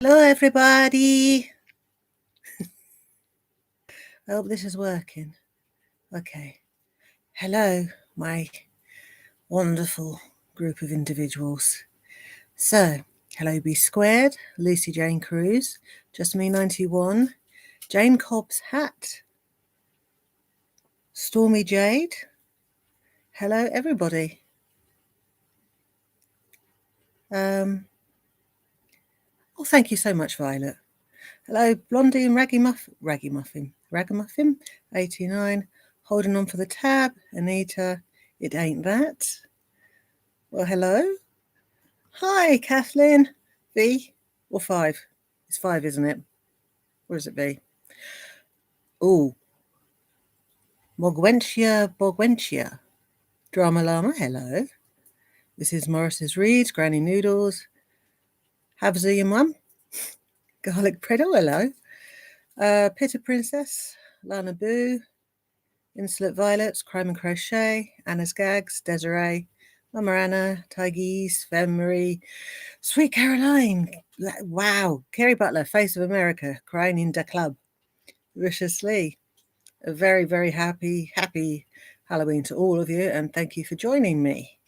Hello, everybody. I hope this is working. Okay. Hello, my wonderful group of individuals. So, hello, B Squared, Lucy Jane Cruz, Just Me 91, Jane Cobb's Hat, Stormy Jade. Hello, everybody. Oh, thank you so much, Violet. Hello, Blondie and Ragamuffin, 89, holding on for the tab, Anita, it ain't that. Well, hello. Hi, Kathleen. V or 5? It's 5, isn't it? Or is it V? Oh, Bogwentia. Drama Llama, hello. This is Morris's Reads, Granny Noodles. Havza your mum. Garlic Preddle, hello. Pitter Princess, Lana Boo. Insolent Violets, Crime and Crochet, Anna's Gags, Desiree, Mama Anna, Tigers, Femme Sweet Caroline. Wow. Kerry Butler, Face of America, crying in the club. Vicious Lee. A very, very happy Halloween to all of you, and thank you for joining me.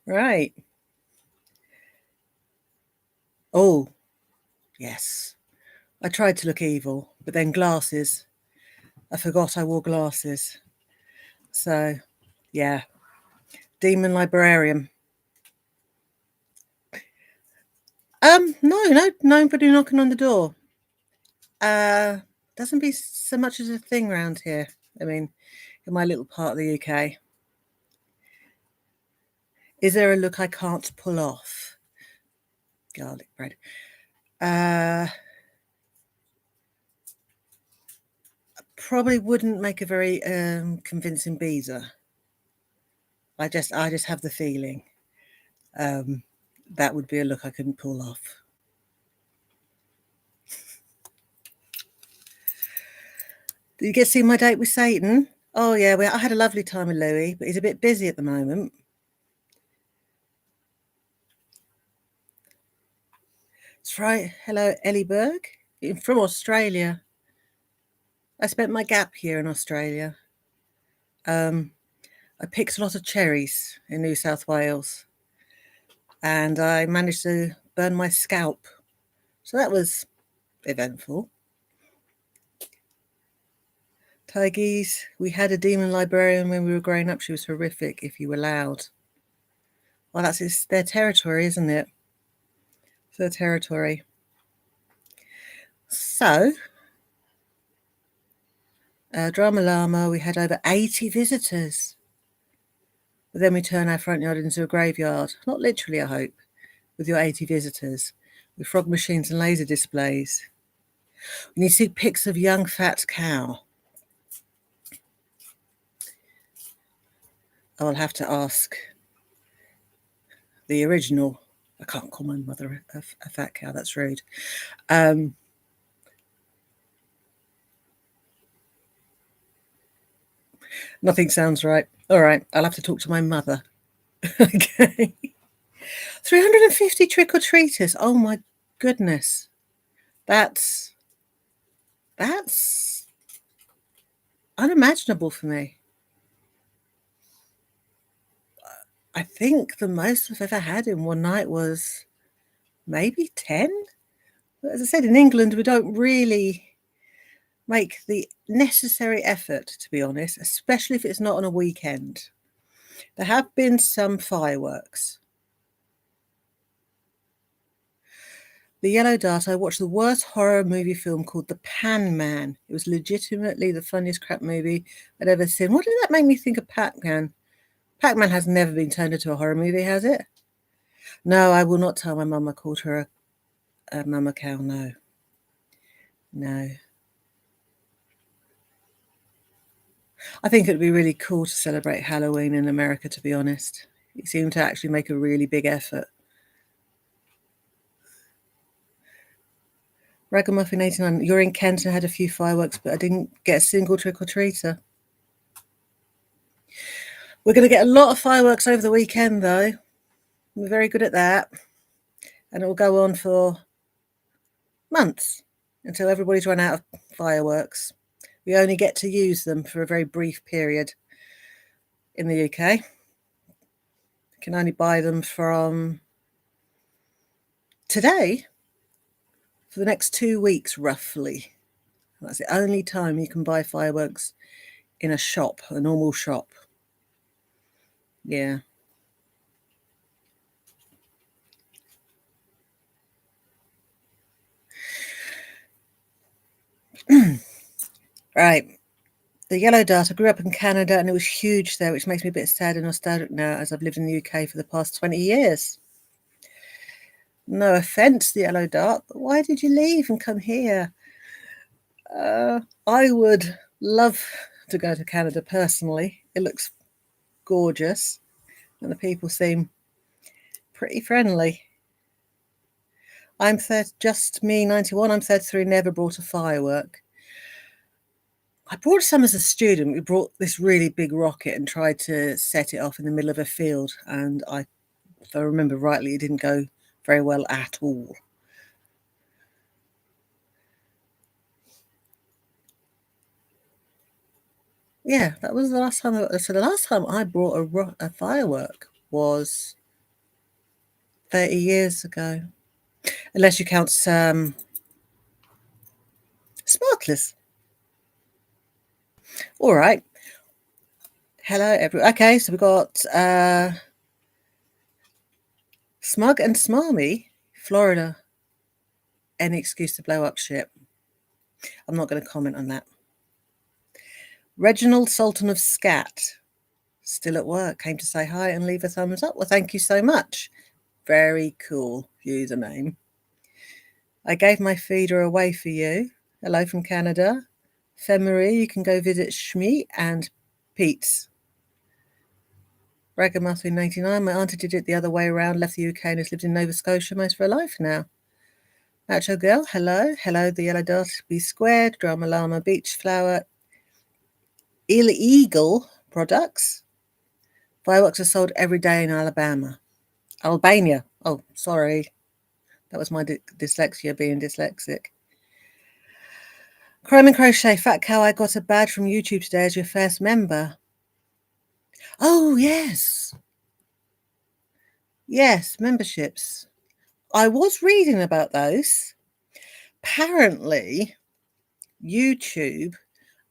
Right. Oh, yes. I tried to look evil, but then glasses. I forgot I wore glasses. So, yeah. Demon librarian. No, nobody knocking on the door. Doesn't be so much as a thing around here. I mean, in my little part of the UK. Is there a look I can't pull off? Garlic bread. Probably wouldn't make a very convincing Beezer. I just have the feeling that would be a look I couldn't pull off. Did you get to see my date with Satan? Oh yeah, well, I had a lovely time with Louis, but he's a bit busy at the moment. That's right. Hello, Ellie Berg. From Australia. I spent my gap year in Australia. I picked a lot of cherries in New South Wales, and I managed to burn my scalp. So that was eventful. Tigers, we had a demon librarian when we were growing up. She was horrific if you were loud. Well, that's their territory, isn't it? It's their territory. So, Drama Llama, we had over 80 visitors. But then we turn our front yard into a graveyard. Not literally, I hope, with your 80 visitors, with frog machines and laser displays. We need to see pics of young fat cow. I'll have to ask the original. I can't call my mother a fat cow, that's rude. Nothing sounds right. All right, I'll have to talk to my mother. Okay. 350 trick-or-treaters. Oh my goodness. That's unimaginable for me. I think the most I've ever had in one night was maybe 10. As I said, in England, we don't really make the necessary effort, to be honest, especially if it's not on a weekend. There have been some fireworks. The Yellow Dart, I watched the worst horror movie film called The Pan Man. It was legitimately the funniest crap movie I'd ever seen. What did that make me think of Pac-Man? Pac-Man has never been turned into a horror movie, has it? No, I will not tell my mum I called her a mama cow, no. No. I think it would be really cool to celebrate Halloween in America, to be honest. It seemed to actually make a really big effort. Ragamuffin 89, you're in Kent and had a few fireworks, but I didn't get a single trick-or-treater. We're going to get a lot of fireworks over the weekend, though. We're very good at that. and it will go on for months until everybody's run out of fireworks. We only get to use them for a very brief period in the UK. You can only buy them from today for the next 2 weeks, roughly. That's the only time you can buy fireworks in a shop, a normal shop. Yeah. Right. The yellow dart. I grew up in Canada and it was huge there, which makes me a bit sad and nostalgic now as I've lived in the UK for the past 20 years. No offence, the yellow dart, but why did you leave and come here? I would love to go to Canada personally. It looks gorgeous and the people seem pretty friendly. I'm just me, 91. I'm 33, never brought a firework. I brought some as a student. We brought this really big rocket and tried to set it off in the middle of a field. And if I remember rightly, it didn't go very well at all. Yeah, that was the last time. So the last time I brought a firework was 30 years ago. Unless you count sparklers. All right. Hello, everyone. Okay, so we've got Smug and Smarmy, Florida. Any excuse to blow up shit. I'm not going to comment on that. Reginald, Sultan of Scat, still at work, came to say hi and leave a thumbs up. Well, thank you so much. Very cool username. I gave my feeder away for you. Hello from Canada. Femery, you can go visit Shmi and Pete's. Ragamuffin 89, my auntie did it the other way around, left the UK and has lived in Nova Scotia most of her life now. Nacho Girl, hello. Hello, the Yellow Dot, B Squared, Drama Llama, Beach Flower, Illegal products. Fireworks are sold every day in Alabama. Albania. Oh, sorry. That was my dyslexia being dyslexic. Crime and Crochet, Fat Cow, I got a badge from YouTube today as your first member. Oh, yes. Yes, memberships. I was reading about those. Apparently, YouTube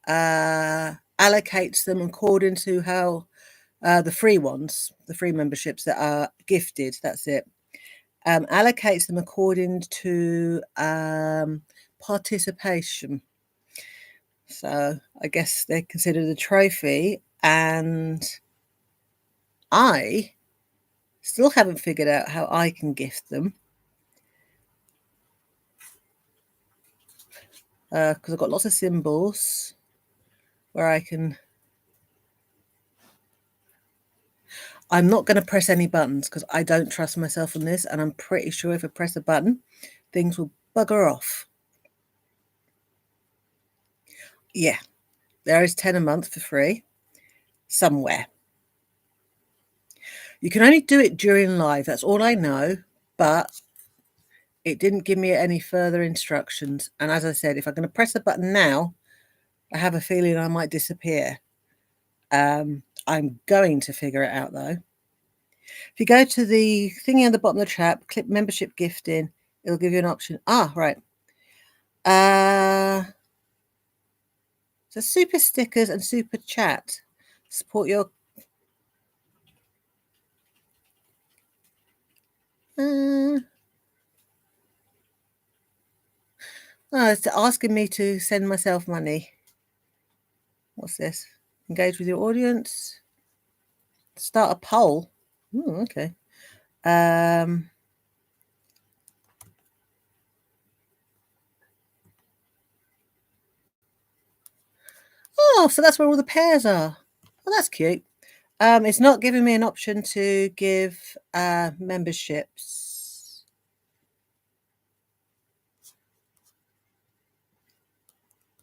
allocates them according to how the free ones, the free memberships that are gifted, that's it, allocates them according to participation. So I guess they're considered a trophy, and I still haven't figured out how I can gift them. Because I've got lots of symbols where I can... I'm not going to press any buttons because I don't trust myself on this, and I'm pretty sure if I press a button, things will bugger off. Yeah, there is 10 a month for free somewhere. You can only do it during live, that's all I know, but it didn't give me any further instructions. And as I said, if I'm going to press a button now, I have a feeling I might disappear. I'm going to figure it out though. If you go to the thingy on the bottom of the chat, click membership gifting, it'll give you an option. Ah, right. So super stickers and super chat. Support your... oh, it's asking me to send myself money. What's this? Engage with your audience. Start a poll. Oh, okay. Oh, so that's where all the pairs are. Well, that's cute. It's not giving me an option to give memberships.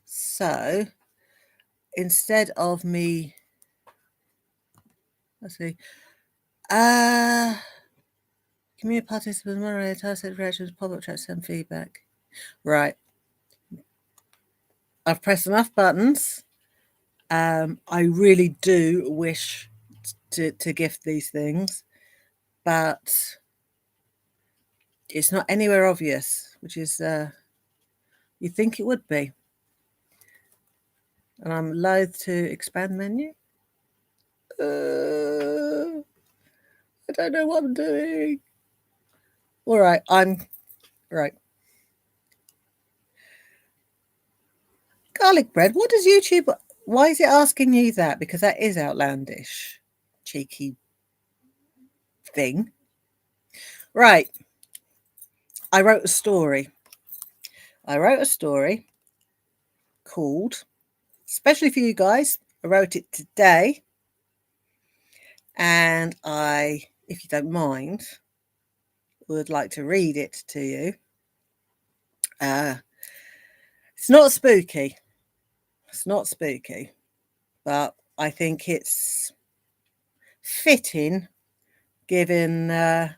So instead of me, let's see. Community participants moderate task reactions, pop-up chat, send feedback. Right. I've pressed enough buttons. I really do wish to gift these things, but it's not anywhere obvious, which is you'd think it would be. And I'm loath to expand menu. I don't know what I'm doing. All right, right. Garlic bread. What does YouTube? Why is it asking you that? Because that is outlandish, cheeky thing. Right. I wrote a story. Called, especially for you guys. I wrote it today, and I, if you don't mind, would like to read it to you. It's not spooky. But I think it's fitting given the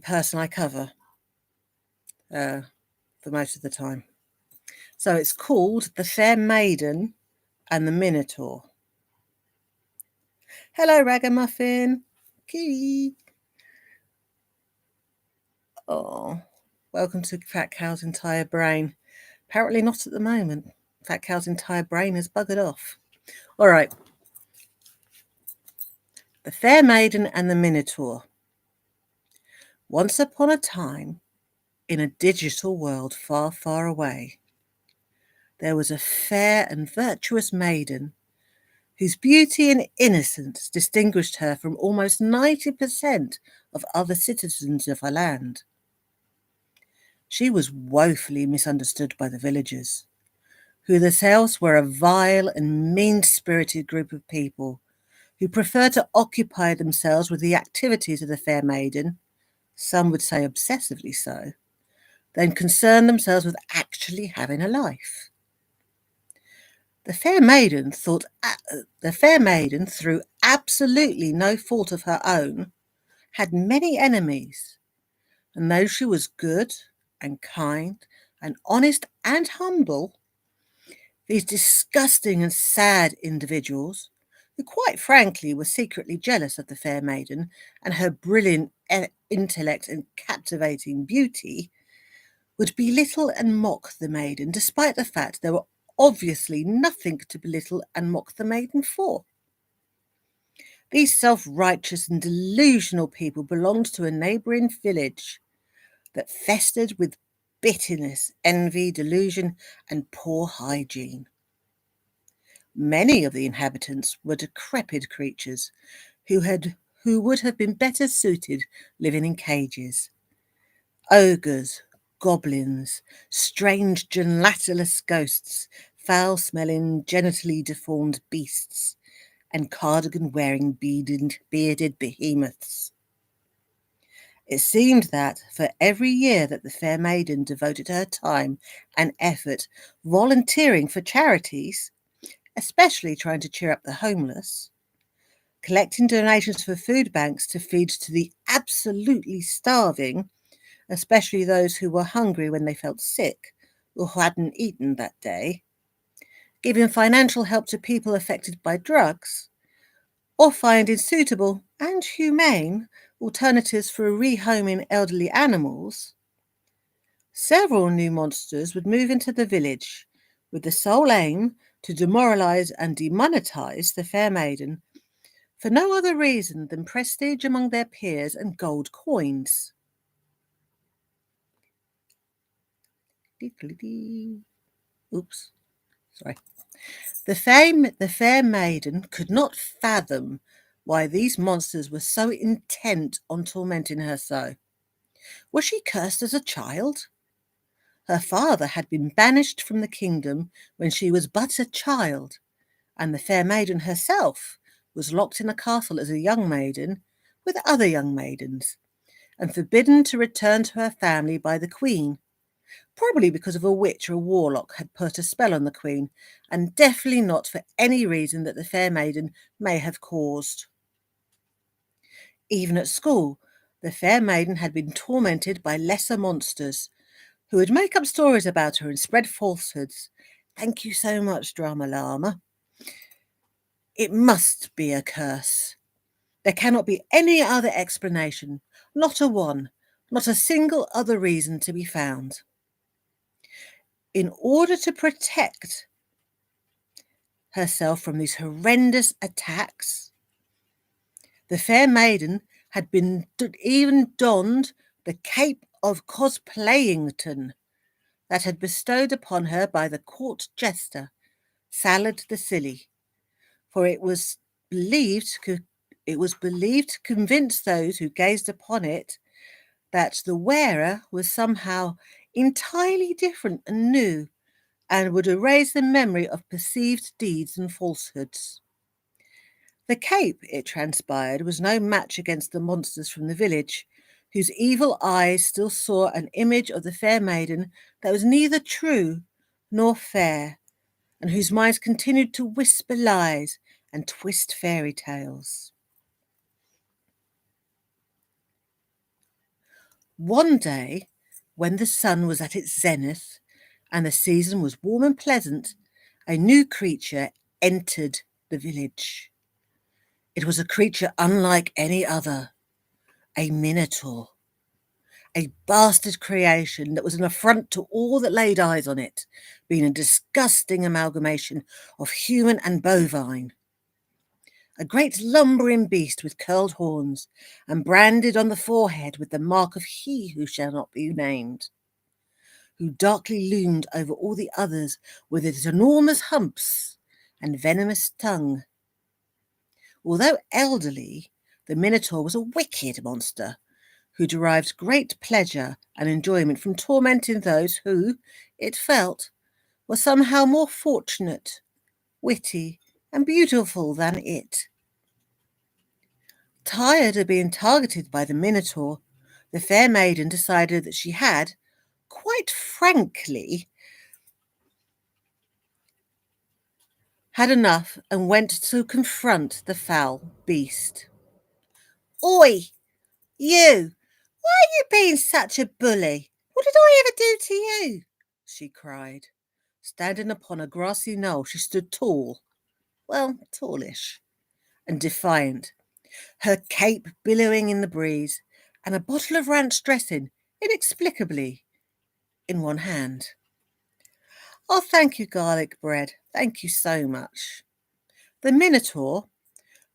person I cover for most of the time. So it's called The Fair Maiden and the Minotaur. Hello, Ragamuffin. Key. Oh, welcome to Fat Cow's entire brain. Apparently not at the moment. Fat Cow's entire brain is buggered off. All right. The Fair Maiden and the Minotaur. Once upon a time, in a digital world far, far away, there was a fair and virtuous maiden whose beauty and innocence distinguished her from almost 90% of other citizens of her land. She was woefully misunderstood by the villagers, who themselves were a vile and mean-spirited group of people who preferred to occupy themselves with the activities of the fair maiden, some would say obsessively so, than concern themselves with actually having a life. The fair maiden, through absolutely no fault of her own, had many enemies, and though she was good and kind and honest and humble, these disgusting and sad individuals, who quite frankly were secretly jealous of the fair maiden and her brilliant intellect and captivating beauty, would belittle and mock the maiden, despite the fact there were obviously nothing to belittle and mock the maiden for. These self-righteous and delusional people belonged to a neighbouring village that festered with bitterness, envy, delusion, and poor hygiene. Many of the inhabitants were decrepit creatures who would have been better suited living in cages. Ogres, goblins, strange gelatinous ghosts, foul-smelling, genitally deformed beasts, and cardigan-wearing bearded behemoths. It seemed that for every year that the fair maiden devoted her time and effort volunteering for charities, especially trying to cheer up the homeless, collecting donations for food banks to feed to the absolutely starving, especially those who were hungry when they felt sick or who hadn't eaten that day, giving financial help to people affected by drugs, or finding suitable and humane alternatives for rehoming elderly animals, several new monsters would move into the village with the sole aim to demoralise and demonetise the fair maiden for no other reason than prestige among their peers and gold coins. Oops, sorry. The fair maiden could not fathom why these monsters were so intent on tormenting her so. Was she cursed as a child? Her father had been banished from the kingdom when she was but a child, and the fair maiden herself was locked in a castle as a young maiden with other young maidens, and forbidden to return to her family by the queen, probably because of a witch or a warlock had put a spell on the queen, and definitely not for any reason that the fair maiden may have caused. Even at school, The fair maiden had been tormented by lesser monsters who would make up stories about her and spread falsehoods. Thank you so much, Drama Llama. It must be a curse. There cannot be any other explanation, not a one, not a single other reason to be found. In order to protect herself from these horrendous attacks, the fair maiden had been even donned the cape of cosplayington that had bestowed upon her by the court jester, Salad the Silly, for it was believed to convince those who gazed upon it that the wearer was somehow entirely different and new, and would erase the memory of perceived deeds and falsehoods. The cape, it transpired, was no match against the monsters from the village, whose evil eyes still saw an image of the fair maiden that was neither true nor fair, and whose minds continued to whisper lies and twist fairy tales. One day, when the sun was at its zenith and the season was warm and pleasant, a new creature entered the village. It was a creature unlike any other, a minotaur, a bastard creation that was an affront to all that laid eyes on it, being a disgusting amalgamation of human and bovine. A great lumbering beast with curled horns, and branded on the forehead with the mark of he who shall not be named, who darkly loomed over all the others with its enormous humps and venomous tongue. Although elderly, the Minotaur was a wicked monster who derived great pleasure and enjoyment from tormenting those who, it felt, were somehow more fortunate, witty, and beautiful than it. Tired of being targeted by the Minotaur, the fair maiden decided that she had, quite frankly, had enough and went to confront the foul beast. Oi, you! Why are you being such a bully? What did I ever do to you? She cried. Standing upon a grassy knoll, she stood tall, well, tallish, and defiant, her cape billowing in the breeze, and a bottle of ranch dressing, inexplicably, in one hand. Oh, thank you, garlic bread. Thank you so much. The Minotaur,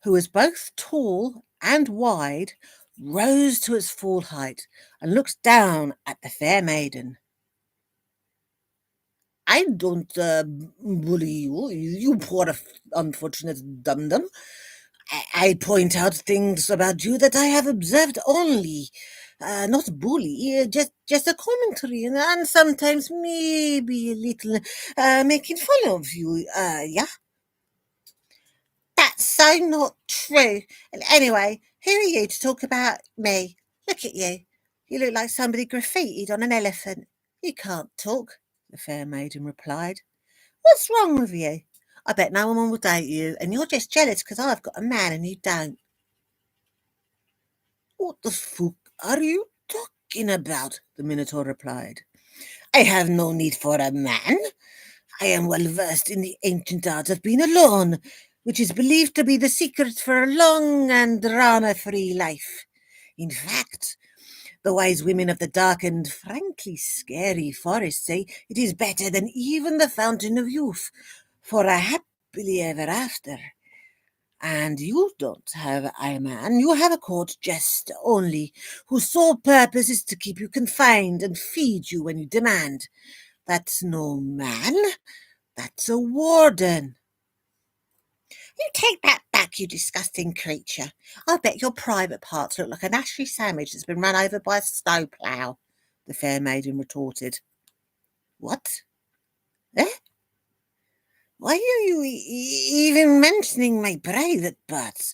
who was both tall and wide, rose to its full height and looked down at the fair maiden. I don't bully you, you poor unfortunate dum-dum. I point out things about you that I have observed only. Not bully, just a commentary, and sometimes maybe a little making fun of you. Yeah? That's so not true. And anyway, who are you to talk about me? Look at you. You look like somebody graffitied on an elephant. You can't talk, the fair maiden replied. What's wrong with you? I bet no one will date you, and you're just jealous because I've got a man and you don't. What the fuck are you talking about? The Minotaur replied. I have no need for a man. I am well versed in the ancient art of being alone, which is believed to be the secret for a long and drama-free life. In fact, the wise women of the dark and frankly scary forest say it is better than even the fountain of youth for a happily ever after. And you don't have a man, you have a court jester only, whose sole purpose is to keep you confined and feed you when you demand. That's no man, that's a warden. You take that back, you disgusting creature. I bet your private parts look like an ashy sandwich that's been run over by a snowplough, the fair maiden retorted. What? Eh? Why are you even mentioning my private parts?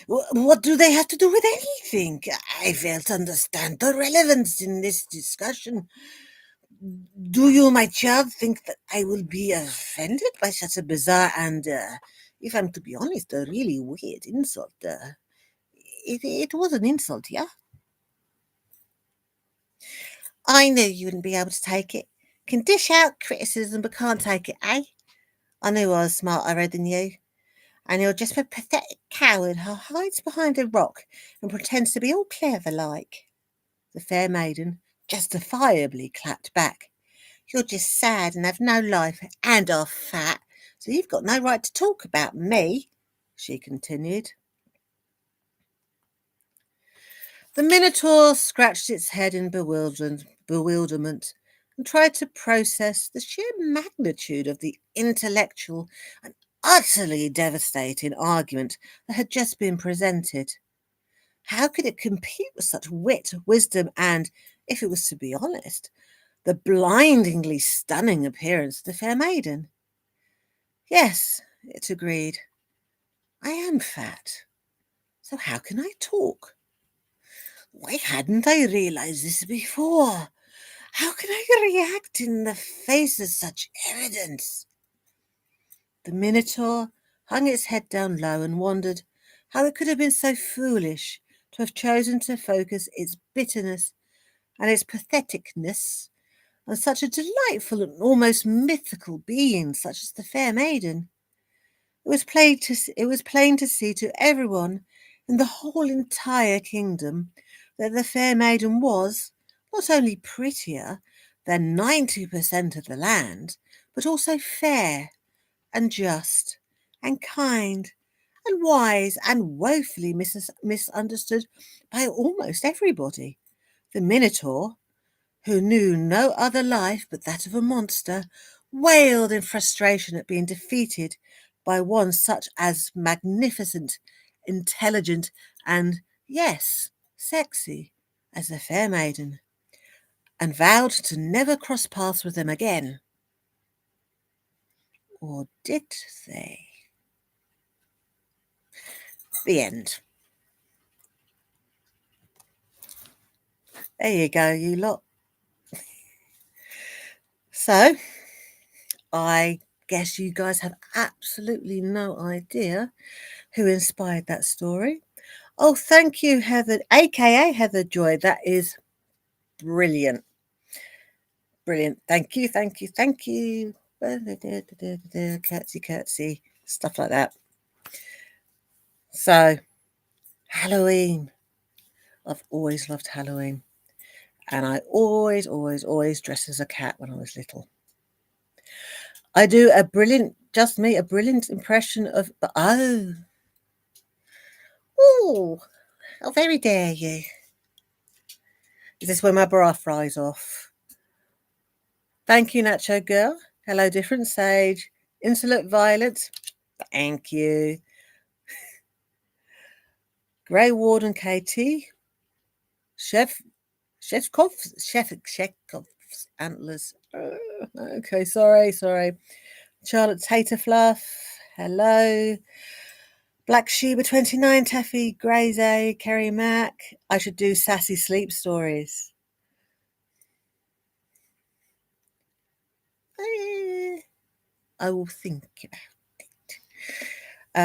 What do they have to do with anything? I fail to understand the relevance in this discussion. Do you, my child, think that I will be offended by such a bizarre and, if I'm to be honest, a really weird insult? It was an insult, yeah? I knew you wouldn't be able to take it. Can dish out criticism but can't take it, eh? I knew I was smarter than you. And you're just a pathetic coward who hides behind a rock and pretends to be all clever like. The fair maiden justifiably clapped back. You're just sad and have no life and are fat, so you've got no right to talk about me, she continued. The minotaur scratched its head in bewilderment and tried to process the sheer magnitude of the intellectual and utterly devastating argument that had just been presented. How could it compete with such wit, wisdom, and, if it was to be honest, the blindingly stunning appearance of the fair maiden? Yes, it agreed. I am fat, so how can I talk? Why hadn't I realized this before? How can I react in the face of such evidence? The minotaur hung its head down low and wondered how it could have been so foolish to have chosen to focus its bitterness and its patheticness on such a delightful and almost mythical being such as the fair maiden. It was plain to see to everyone in the whole entire kingdom that the fair maiden was not only prettier than 90% of the land, but also fair and just and kind and wise and woefully misunderstood by almost everybody. The Minotaur, who knew no other life but that of a monster, wailed in frustration at being defeated by one such as magnificent, intelligent, and, yes, sexy as the fair maiden, and vowed to never cross paths with them again. Or did they? The end. There you go, you lot. So, I guess you guys have absolutely no idea who inspired that story. Oh, thank you, Heather, aka Heather Joy. That is brilliant. Brilliant. Thank you, thank you, thank you. Curtsy, curtsy, stuff like that. So, Halloween. I've always loved Halloween. And I always dressed as a cat when I was little. I do a brilliant impression of, how very dare you. Is this where my bra flies off? Thank you, Nacho Girl. Hello, Different Sage. Insolent Violet. Thank you. Grey Warden Katie. Chefkov's antlers. Okay, sorry. Charlotte Taterfluff. Hello. Black Sheba 29, Taffy, Graze, Kerry Mack. I should do sassy sleep stories. I will think about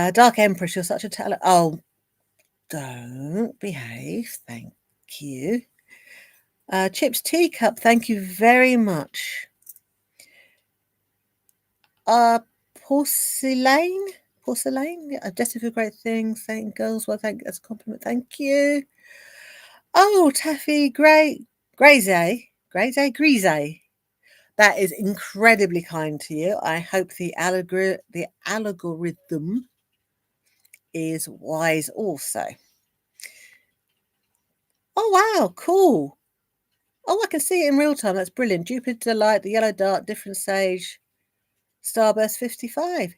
it. Dark Empress, you're such a talent. Oh, don't behave. Thank you. Chips Teacup, thank you very much. Porcelain, yeah, destined for great things. Thank girls. Well, that's a compliment. Thank you. Oh, Taffy, Graze. That is incredibly kind to you. I hope the algorithm is wise also. Oh, wow, cool. Oh, I can see it in real time. That's brilliant. Jupiter Delight, the Yellow Dart, Different Sage, Starburst 55.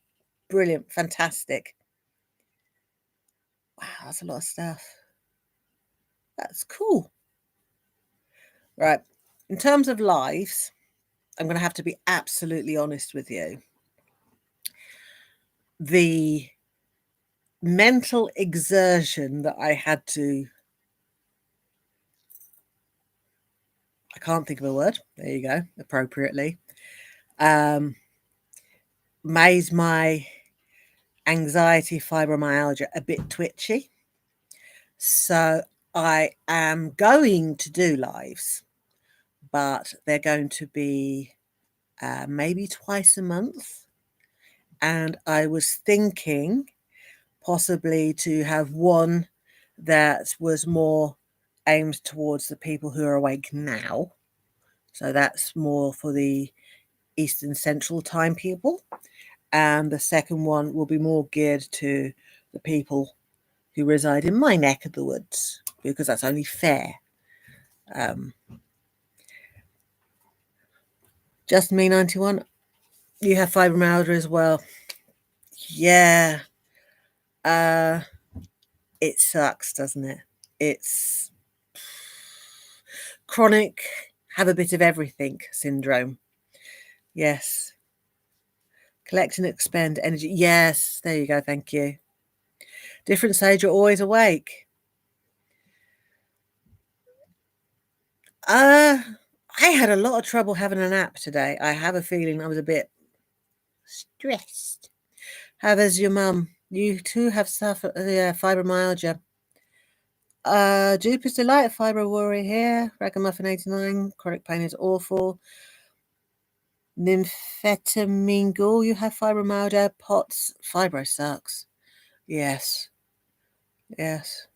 Brilliant. Fantastic. Wow, that's a lot of stuff. That's cool. Right. In terms of lives, I'm going to have to be absolutely honest with you. The mental exertion that I had to, I can't think of a word. There you go. Appropriately. Made my anxiety fibromyalgia a bit twitchy. So I am going to do lives. but they're going to be maybe twice a month. And I was thinking possibly to have one that was more aimed towards the people who are awake now. So that's more for the Eastern Central Time people. And the second one will be more geared to the people who reside in my neck of the woods, because that's only fair. Just me 91. You have fibromyalgia as well. Yeah. It sucks, doesn't it? It's chronic, have a bit of everything syndrome. Yes. Collect and expend energy. Yes, there you go. Thank you. Different stage, you're always awake. I had a lot of trouble having a nap today. I have a feeling I was a bit stressed. How is your mum? You too have suffered fibromyalgia. Jupiter's Delight, Fibro Warrior here. Ragamuffin 89. Chronic pain is awful. Nymphetamine Ghoul, you have fibromyalgia. POTS, fibro sucks. Yes. Yes.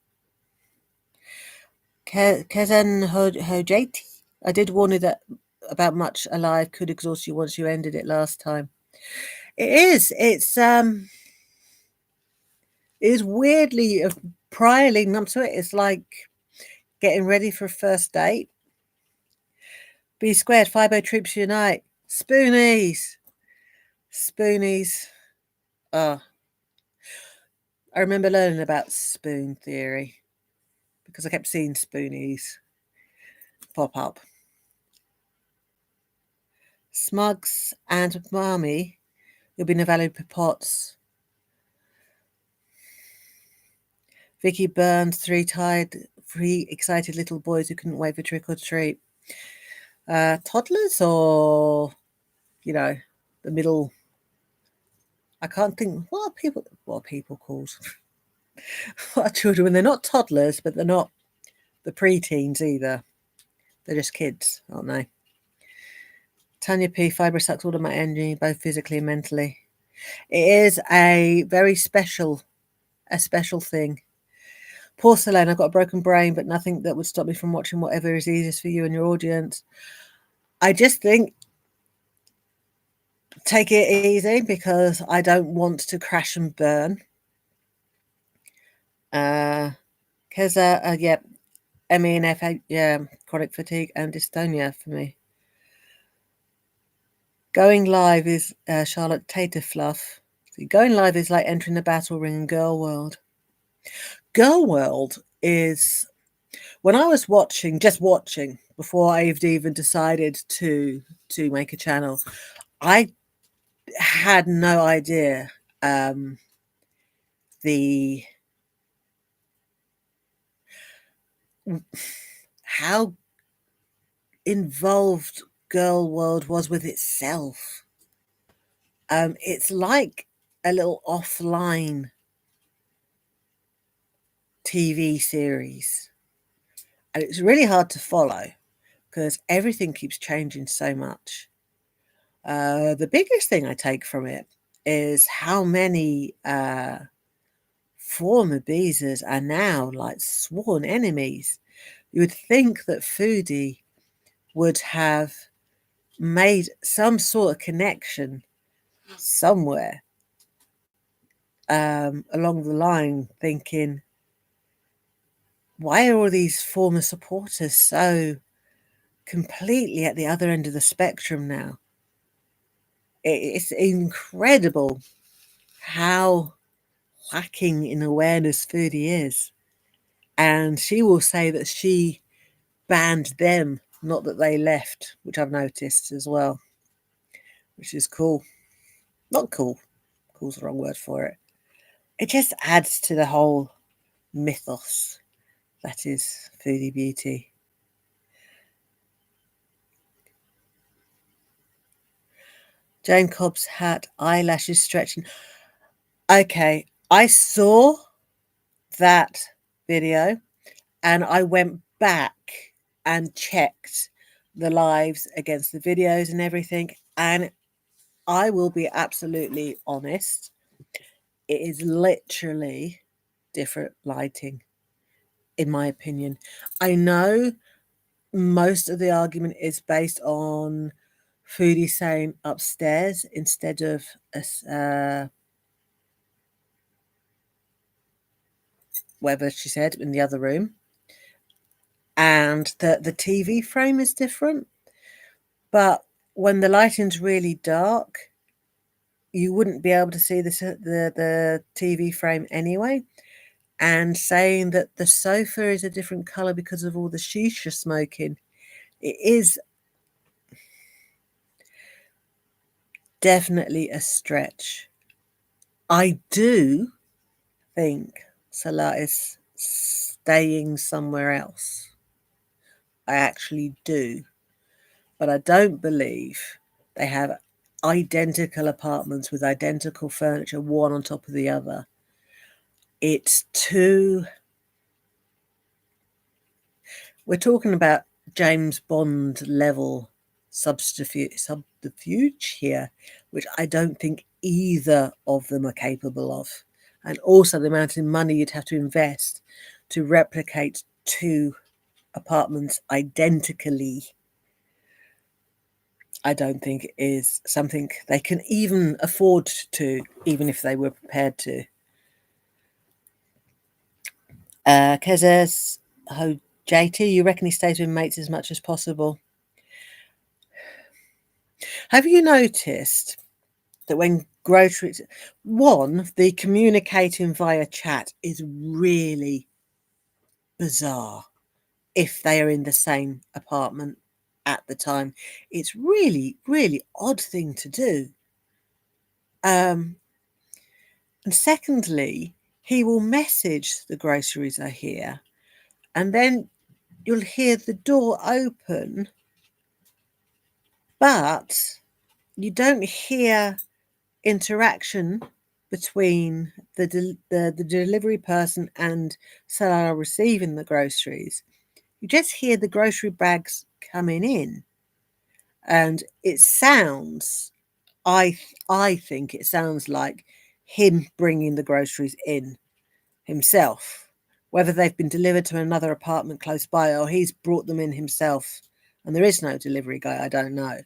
Kezan Hojati. I did warn you that about Much Alive could exhaust you once you ended it last time. It is. It is weirdly prior leading up to it. It's like getting ready for a first date. B squared, Fibo Troops Unite. Spoonies. Spoonies. Oh. I remember learning about spoon theory because I kept seeing spoonies pop up. Smugs and Marmy, you'll be valued per pots. Vicky Burns, three excited little boys who couldn't wait for trick or treat. Toddlers or, the middle. I can't think. What are people called? What are children when they're not toddlers, but they're not the preteens either. They're just kids, aren't they? Tanya P. Fibre sucks all of my energy, both physically and mentally. It is a very special thing. Porcelain, I've got a broken brain, but nothing that would stop me from watching whatever is easiest for you and your audience. I just think take it easy because I don't want to crash and burn. Because, yeah, MENF, yeah, chronic fatigue and dystonia for me. Going live is Charlotte Tater Fluff. Going live is like entering the battle ring in Girl World. Girl World is, when I was just watching, before I've even decided to make a channel, I had no idea how involved Girl World was with itself. It's like a little offline TV series. And it's really hard to follow because everything keeps changing so much. The biggest thing I take from it is how many former Beezers are now like sworn enemies. You would think that Foodie would have made some sort of connection somewhere along the line, thinking, why are all these former supporters so completely at the other end of the spectrum now? It's incredible how lacking in awareness Foodie is. And she will say that she banned them, not that they left, which I've noticed as well, which is cool. Not cool. Cool's the wrong word for it. It just adds to the whole mythos that is Foodie Beauty. Jane Cobb's hat, eyelashes stretching. Okay, I saw that video and I went back and checked the lives against the videos and everything. And I will be absolutely honest, it is literally different lighting, in my opinion. I know most of the argument is based on Foodie saying upstairs instead of whether she said in the other room, and the TV frame is different. But when the lighting's really dark, you wouldn't be able to see the TV frame anyway. And saying that the sofa is a different colour because of all the shisha smoking, it is definitely a stretch. I do think Salah is staying somewhere else. I actually do. But I don't believe they have identical apartments with identical furniture, one on top of the other. It's too... We're talking about James Bond level subterfuge here, which I don't think either of them are capable of. And also the amount of money you'd have to invest to replicate two apartments identically, I don't think is something they can even afford to, even if they were prepared to. Kezes, JT, you reckon he stays with mates as much as possible? Have you noticed that when groceries, the communicating via chat is really bizarre if they are in the same apartment at the time. It's really, really odd thing to do. And secondly, he will message the groceries are here, and then you'll hear the door open, but you don't hear interaction between the delivery person and Salah receiving the groceries. You just hear the grocery bags coming in, and it sounds, I think it sounds like him bringing the groceries in himself, whether they've been delivered to another apartment close by or he's brought them in himself and there is no delivery guy. I don't know.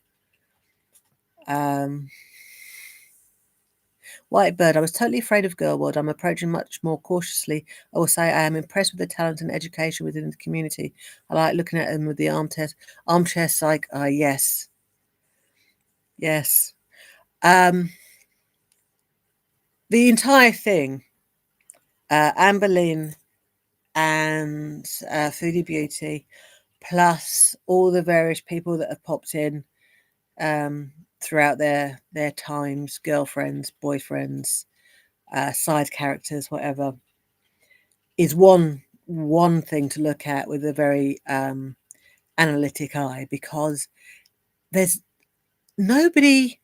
White Bird, I was totally afraid of Girlwood. I'm approaching much more cautiously. I will say I am impressed with the talent and education within the community. I like looking at them with the armchair psych. Yes. Yes. The entire thing, Anne Boleyn and Foodie Beauty, plus all the various people that have popped in throughout their times, girlfriends, boyfriends, side characters, whatever, is one thing to look at with a very analytic eye, because there's nobody,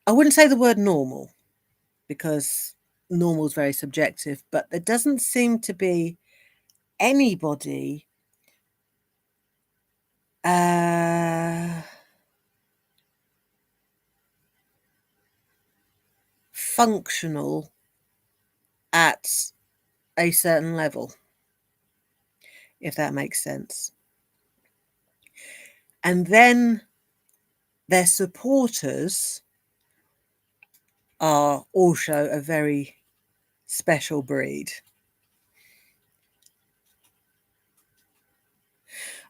I wouldn't say the word normal, because normal is very subjective, but there doesn't seem to be anybody functional at a certain level, if that makes sense. And then their supporters are also a very special breed.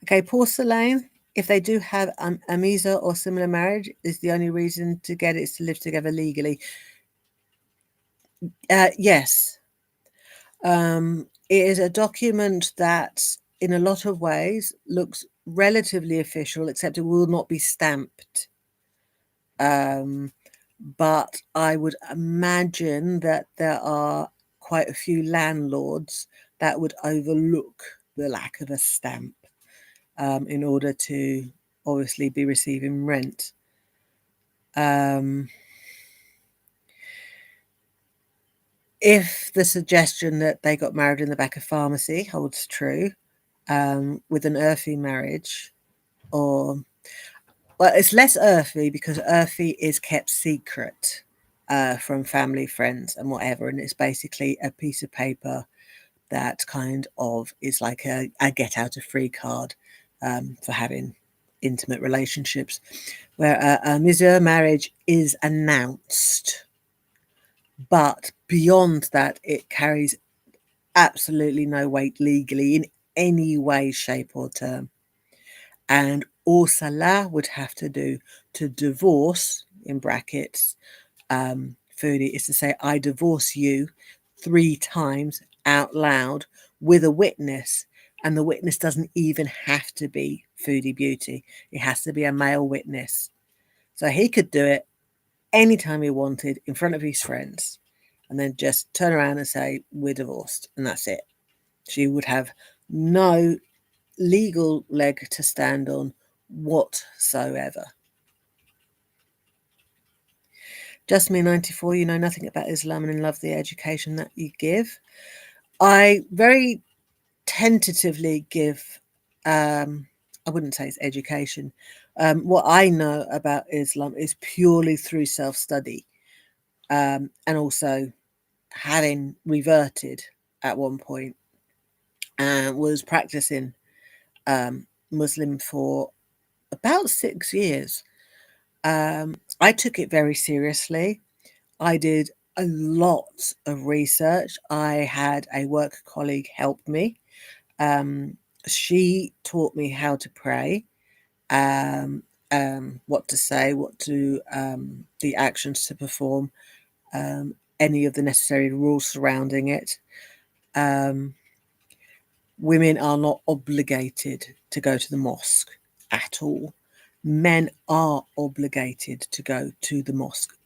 Okay, porcelain, if they do have a Misa or similar marriage, is the only reason to get it is to live together legally. Yes. It is a document that, in a lot of ways, looks relatively official, except it will not be stamped. But I would imagine that there are quite a few landlords that would overlook the lack of a stamp in order to obviously be receiving rent. If the suggestion that they got married in the back of pharmacy holds true, with an earthy marriage, or well, it's less earthy because earthy is kept secret from family, friends, and whatever, and it's basically a piece of paper that kind of is like a get out of free card for having intimate relationships, where a misère marriage is announced, but beyond that, it carries absolutely no weight legally in any way, shape, or term. And all Salah would have to do to divorce, in brackets, Foodie, is to say, I divorce you 3 times out loud with a witness. And the witness doesn't even have to be Foodie Beauty. It has to be a male witness. So he could do it anytime he wanted in front of his friends and then just turn around and say, we're divorced. And that's it. She would have no legal leg to stand on whatsoever. Just Me 94, you know nothing about Islam and love the education that you give. I very tentatively give, I wouldn't say it's education. What I know about Islam is purely through self-study, and also having reverted at one point and was practicing Muslim for about 6 years. I took it very seriously. I did a lot of research. I had a work colleague help me. She taught me how to pray, what to say, the actions to perform, any of the necessary rules surrounding it. Women are not obligated to go to the mosque at all. Men are obligated to go to the mosque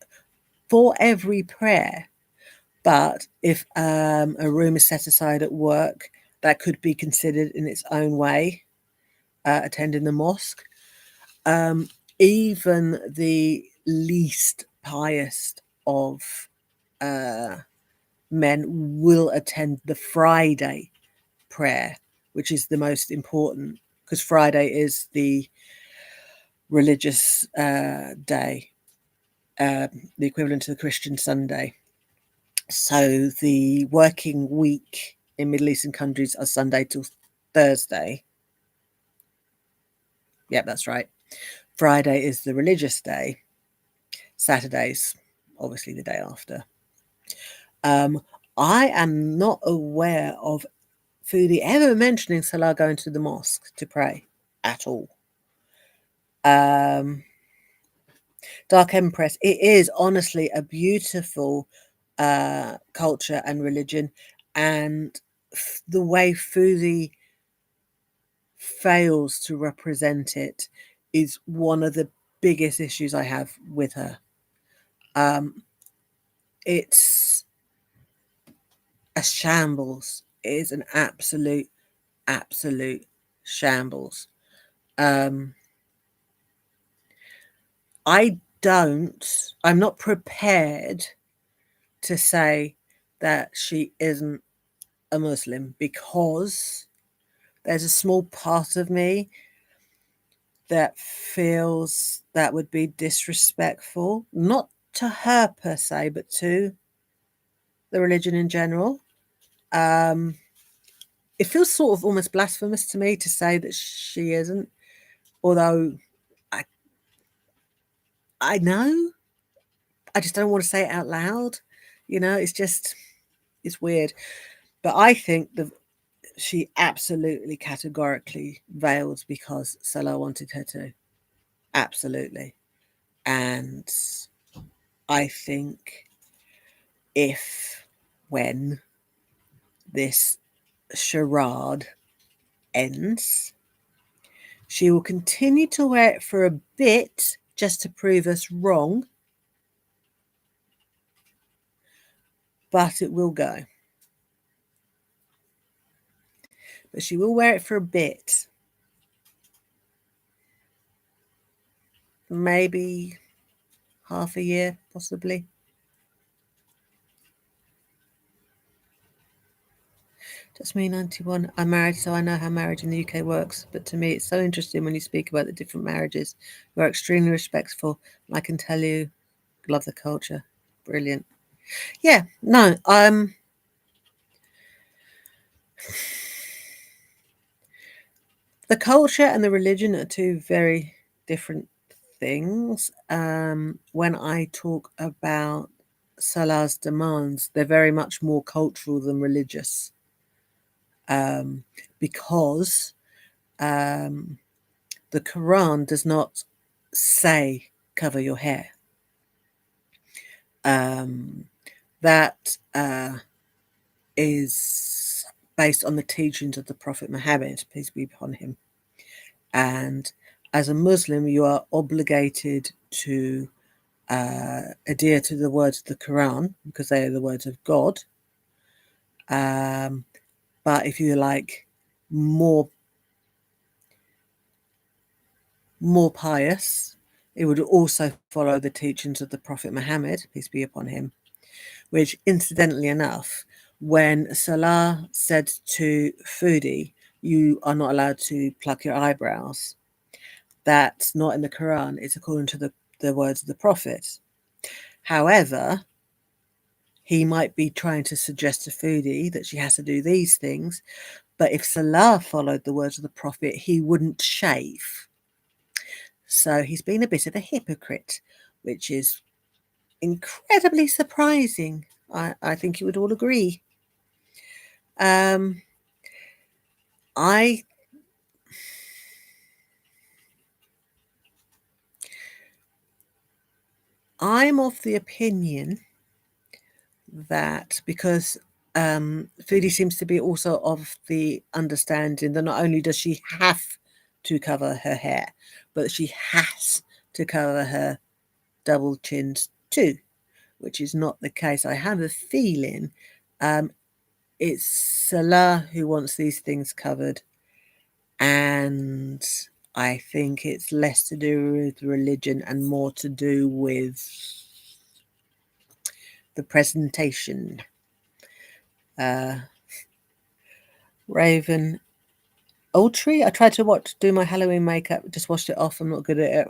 for every prayer. But if a room is set aside at work, that could be considered in its own way, attending the mosque. Even the least pious of men will attend the Friday prayer, which is the most important, because Friday is the religious day, the equivalent to the Christian Sunday. So the working week in Middle Eastern countries are Sunday till Thursday. Yep, that's right. Friday is the religious day. Saturday's obviously the day after. I am not aware of Foodie ever mentioning Salah going to the mosque to pray at all. Dark Empress, it is honestly a beautiful culture and religion, and the way Foodie fails to represent it is one of the biggest issues I have with her. It's a shambles. It is an absolute shambles. I'm not prepared to say that she isn't a Muslim, because there's a small part of me that feels that would be disrespectful, not to her per se, but to the religion in general. It feels sort of almost blasphemous to me to say that she isn't, although I know, I just don't want to say it out loud. You know, it's weird. But I think that she absolutely categorically veiled because Salah wanted her to. Absolutely. And I think when this charade ends, she will continue to wear it for a bit just to prove us wrong, but it will go. But she will wear it for a bit. Maybe half a year, possibly. That's me, 91. I'm married, so I know how marriage in the UK works. But to me, it's so interesting when you speak about the different marriages. You are extremely respectful. And I can tell you, love the culture. Brilliant. Yeah, no, the culture and the religion are two very different things. When I talk about Salah's demands, they're very much more cultural than religious, because the Quran does not say cover your hair. That is based on the teachings of the Prophet Muhammad, peace be upon him. And as a Muslim, you are obligated to adhere to the words of the Quran because they are the words of God. But if you like more pious, it would also follow the teachings of the Prophet Muhammad, peace be upon him, which, incidentally enough, when Salah said to Foodie, you are not allowed to pluck your eyebrows, that's not in the Quran, it's according to the words of the Prophet. However, he might be trying to suggest to Foodie that she has to do these things, but if Salah followed the words of the Prophet, he wouldn't shave. So he's been a bit of a hypocrite, which is incredibly surprising. I think you would all agree. I I'm of the opinion that because Foodie seems to be also of the understanding that not only does she have to cover her hair, but she has to cover her double chins too, which is not the case. I have a feeling it's Salah who wants these things covered, and I think it's less to do with religion and more to do with the presentation. Raven Ultree. I tried to do my Halloween makeup, just washed it off. I'm not good at it.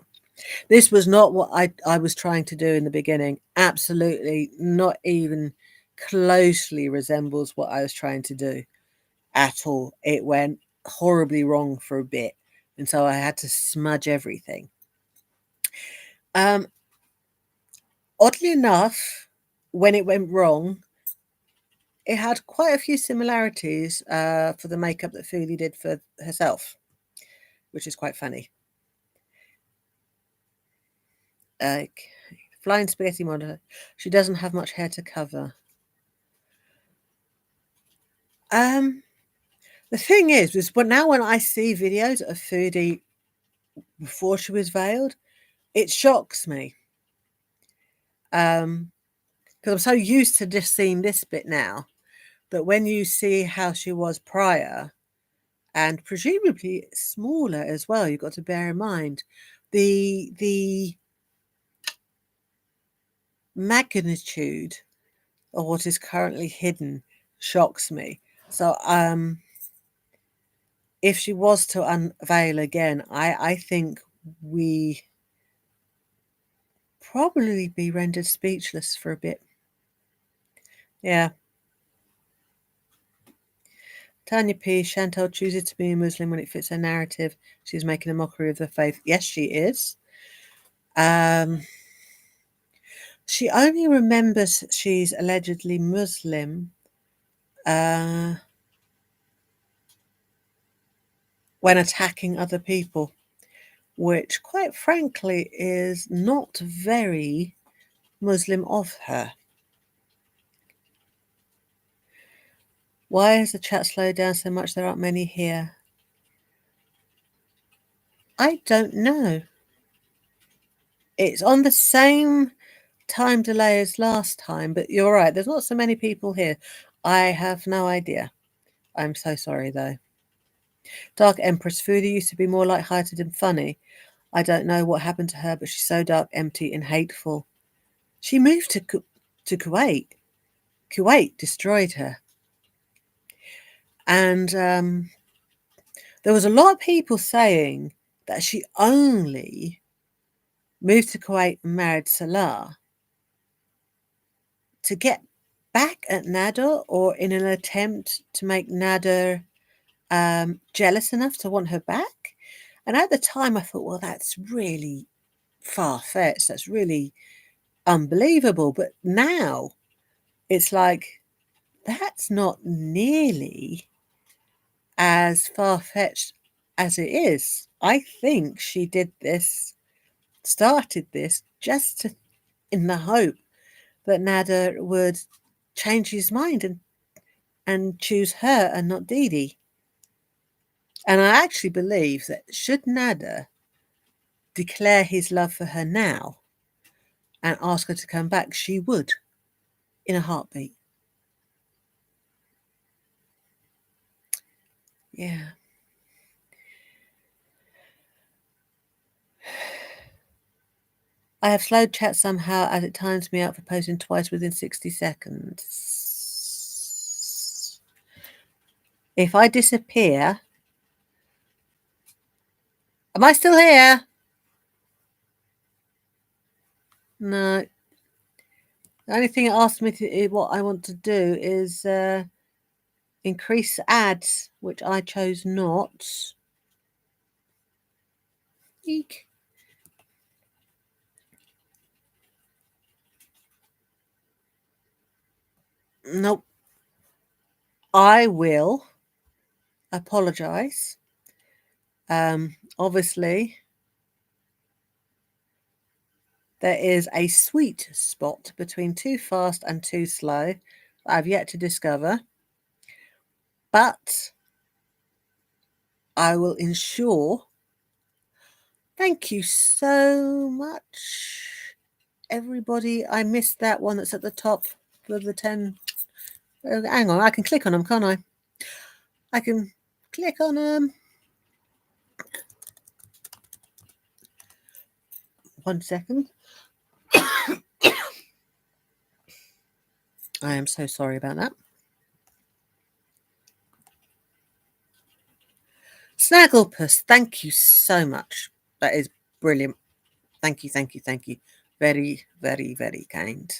This was not what I was trying to do in the beginning. Absolutely not even closely resembles what I was trying to do at all. It went horribly wrong for a bit, and so I had to smudge everything. Oddly enough, when it went wrong, it had quite a few similarities for the makeup that Foodie did for herself, which is quite funny. Flying spaghetti monitor. She doesn't have much hair to cover. The thing is when I see videos of Foodie before she was veiled, it shocks me. Because I'm so used to just seeing this bit now that when you see how she was prior, and presumably smaller as well, you've got to bear in mind the magnitude of what is currently hidden shocks me. So if she was to unveil again, I think we probably be rendered speechless for a bit. Yeah. Tanya P. Chantal chooses to be a Muslim when it fits her narrative. She's making a mockery of the faith. Yes, she is. She only remembers she's allegedly Muslim when attacking other people, which, quite frankly, is not very Muslim of her. Why has the chat slowed down so much? There aren't many here. I don't know. It's on the same time delay as last time, but you're right. There's not so many people here. I have no idea. I'm so sorry, though. Dark Empress Foodie used to be more light-hearted and funny. I don't know what happened to her, but she's so dark, empty, and hateful. She moved to Kuwait. Kuwait destroyed her. And there was a lot of people saying that she only moved to Kuwait and married Salah to get back at Nader, or in an attempt to make Nader jealous enough to want her back. And at the time I thought, well, that's really far-fetched. That's really unbelievable. But now it's like, that's not nearly as far-fetched as it is. I think she started this just in the hope that Nader would change his mind and choose her and not Didi. And I actually believe that should Nader declare his love for her now and ask her to come back, she would, in a heartbeat. Yeah. I have slowed chat somehow as it times me out for posting twice within 60 seconds. If I disappear... Am I still here? No. The only thing it asked me to, what I want to do is increase ads, which I chose not. Eek. Nope. I will apologise. Obviously, there is a sweet spot between too fast and too slow that I've yet to discover. But I will ensure. Thank you so much, everybody. I missed that one that's at the top of the 10. Hang on, I can click on them, can't I? I can click on them. 1 second. I am so sorry about that. Snagglepuss, thank you so much. That is brilliant. Thank you, thank you, thank you. Very, very, very kind.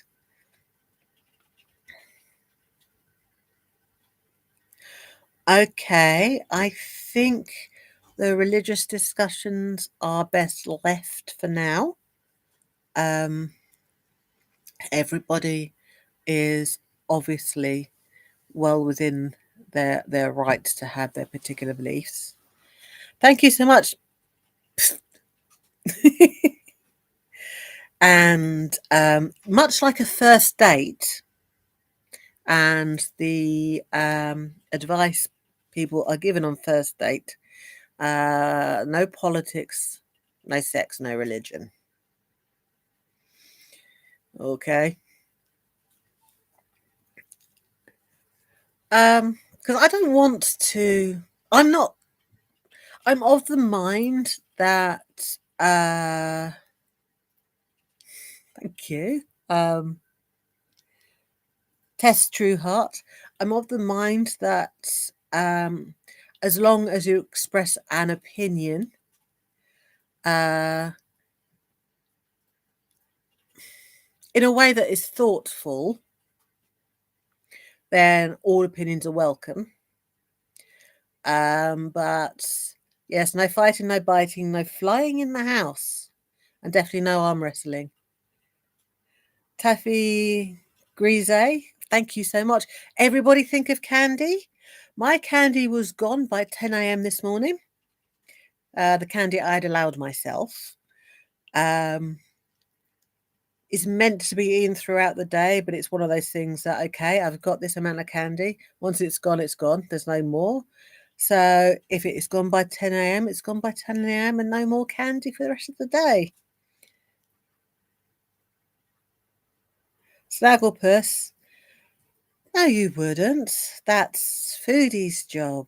Okay, I think the religious discussions are best left for now. Everybody is obviously well within their rights to have their particular beliefs. Thank you so much. And much like a first date, and the advice people are given on first date, no politics, no sex, no religion. Okay. Because I don't want to. I'm of the mind that. Thank you. Test true heart. I'm of the mind that as long as you express an opinion, in a way that is thoughtful, then all opinions are welcome. But yes, no fighting, no biting, no flying in the house, and definitely no arm wrestling. Taffy Grise, thank you so much. Everybody think of candy. My candy was gone by 10 a.m. this morning. The candy I'd allowed myself is meant to be eaten throughout the day, but it's one of those things that, okay, I've got this amount of candy. Once it's gone, it's gone. There's no more. So if it is gone by 10 a.m., it's gone by 10 a.m. and no more candy for the rest of the day. Snagglepuss. No, you wouldn't. That's Foodie's job.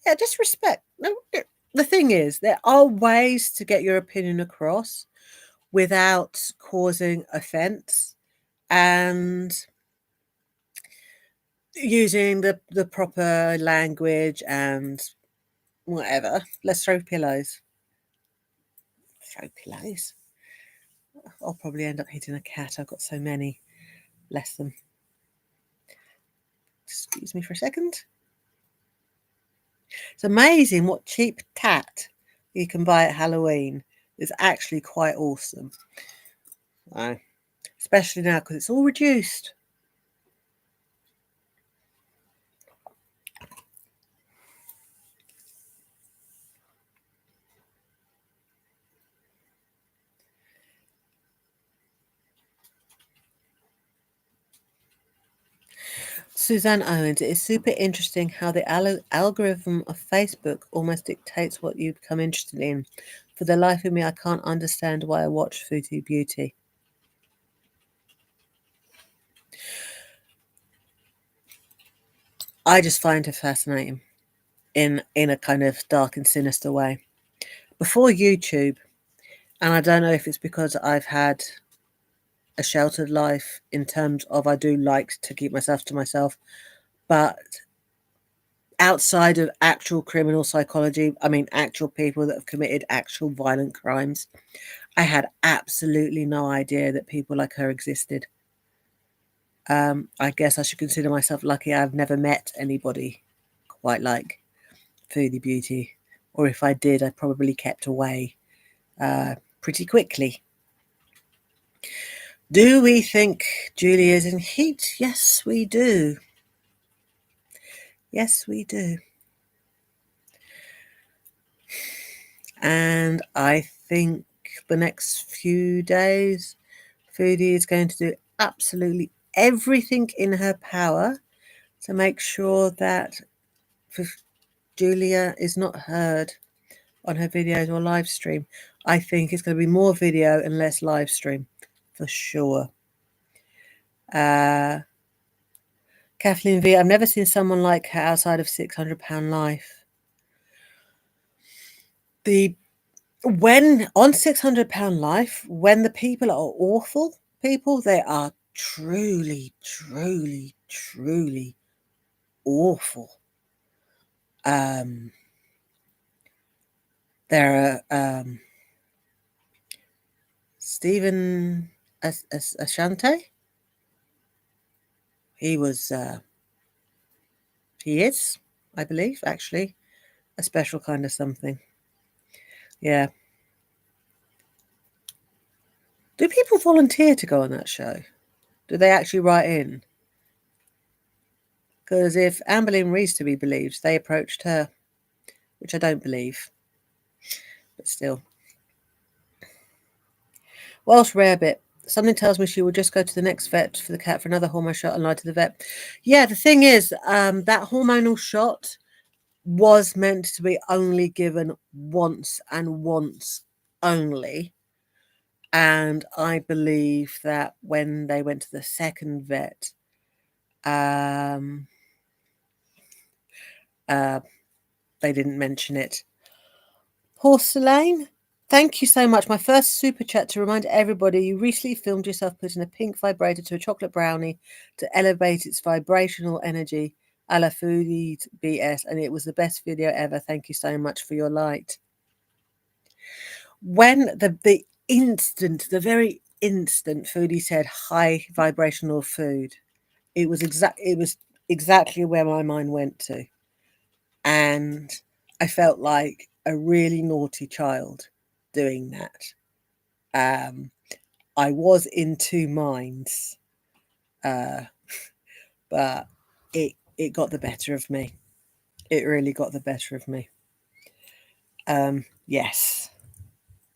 Yeah, just respect. No, the thing is, there are ways to get your opinion across without causing offense. And using the proper language and whatever. Let's throw pillows. Throw pillows. I'll probably end up hitting a cat. I've got so many. Bless them. Excuse me for a second. It's amazing what cheap tat you can buy at Halloween. It's actually quite awesome. Especially now because it's all reduced. Suzanne Owens, it is super interesting how the algorithm of Facebook almost dictates what you become interested in. For the life of me, I can't understand why I watch Foodie Beauty. I just find her fascinating in a kind of dark and sinister way. Before YouTube, and I don't know if it's because I've had a sheltered life in terms of I do like to keep myself to myself, but outside of actual criminal psychology, I mean actual people that have committed actual violent crimes, I had absolutely no idea that people like her existed. I guess I should consider myself lucky I've never met anybody quite like Foodie Beauty, or if I did, I probably kept away pretty quickly. Do we think Julie is in heat? Yes, we do. Yes, we do. And I think the next few days, Foodie is going to do absolutely everything in her power to make sure that Julia is not heard on her videos or live stream. I think it's going to be more video and less live stream, for sure. Kathleen V, I've never seen someone like her outside of £600 Life. When on £600 Life, when the people are awful people, they are truly, truly, truly awful. There are Stephen Ashante. He is, I believe, actually, a special kind of something. Yeah. Do people volunteer to go on that show? Do they actually write in? Because if Amberlynn Reed's to be believed, they approached her, which I don't believe. But still. Welsh Rarebit. Something tells me she will just go to the next vet for the cat for another hormone shot and lie to the vet. Yeah, the thing is, that hormonal shot was meant to be only given once and once only. And I believe that when they went to the second vet, they didn't mention it. Porcelain, thank you so much. My first super chat to remind everybody you recently filmed yourself putting a pink vibrator to a chocolate brownie to elevate its vibrational energy a la Foodie BS, and it was the best video ever. Thank you so much for your light. When the very instant Foodie said high vibrational food, it was exactly where my mind went to. And I felt like a really naughty child doing that. I was in two minds, but it got the better of me. It really got the better of me. Yes.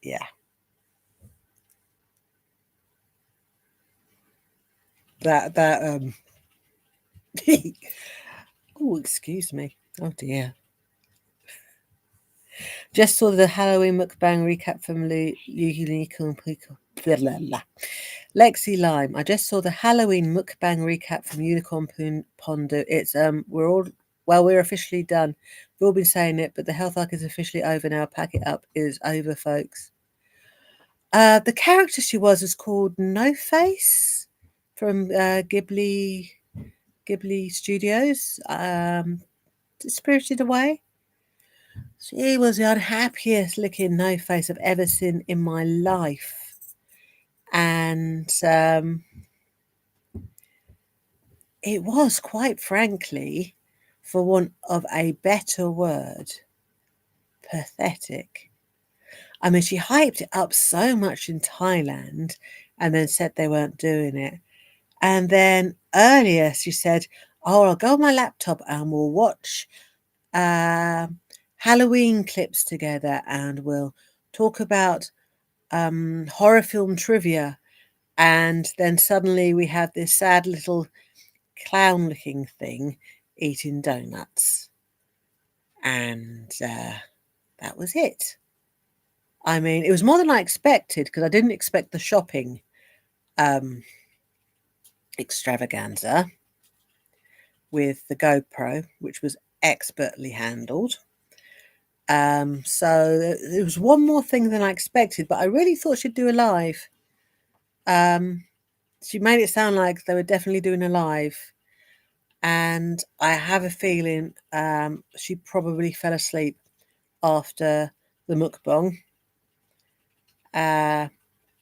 Yeah. That oh, excuse me. Oh dear. Just saw the Halloween mukbang recap from Lexi Lime. I just saw the Halloween mukbang recap from Unicorn Pondo. It's we're officially done. We've all been saying it, but the health arc is officially over now. Pack it up. It is over, folks. The character she was called No Face from Ghibli Ghibli Studios, Spirited Away. She was the unhappiest looking no face I've ever seen in my life. And it was, quite frankly, for want of a better word, pathetic. I mean, she hyped it up so much in Thailand and then said they weren't doing it. And then earlier she said, oh, I'll go on my laptop and we'll watch Halloween clips together and we'll talk about horror film trivia. And then suddenly we have this sad little clown-looking thing eating donuts. And that was it. I mean, it was more than I expected because I didn't expect the shopping extravaganza with the GoPro, which was expertly handled. So there was one more thing than I expected, but I really thought she'd do a live. She made it sound like they were definitely doing a live. And I have a feeling she probably fell asleep after the mukbang.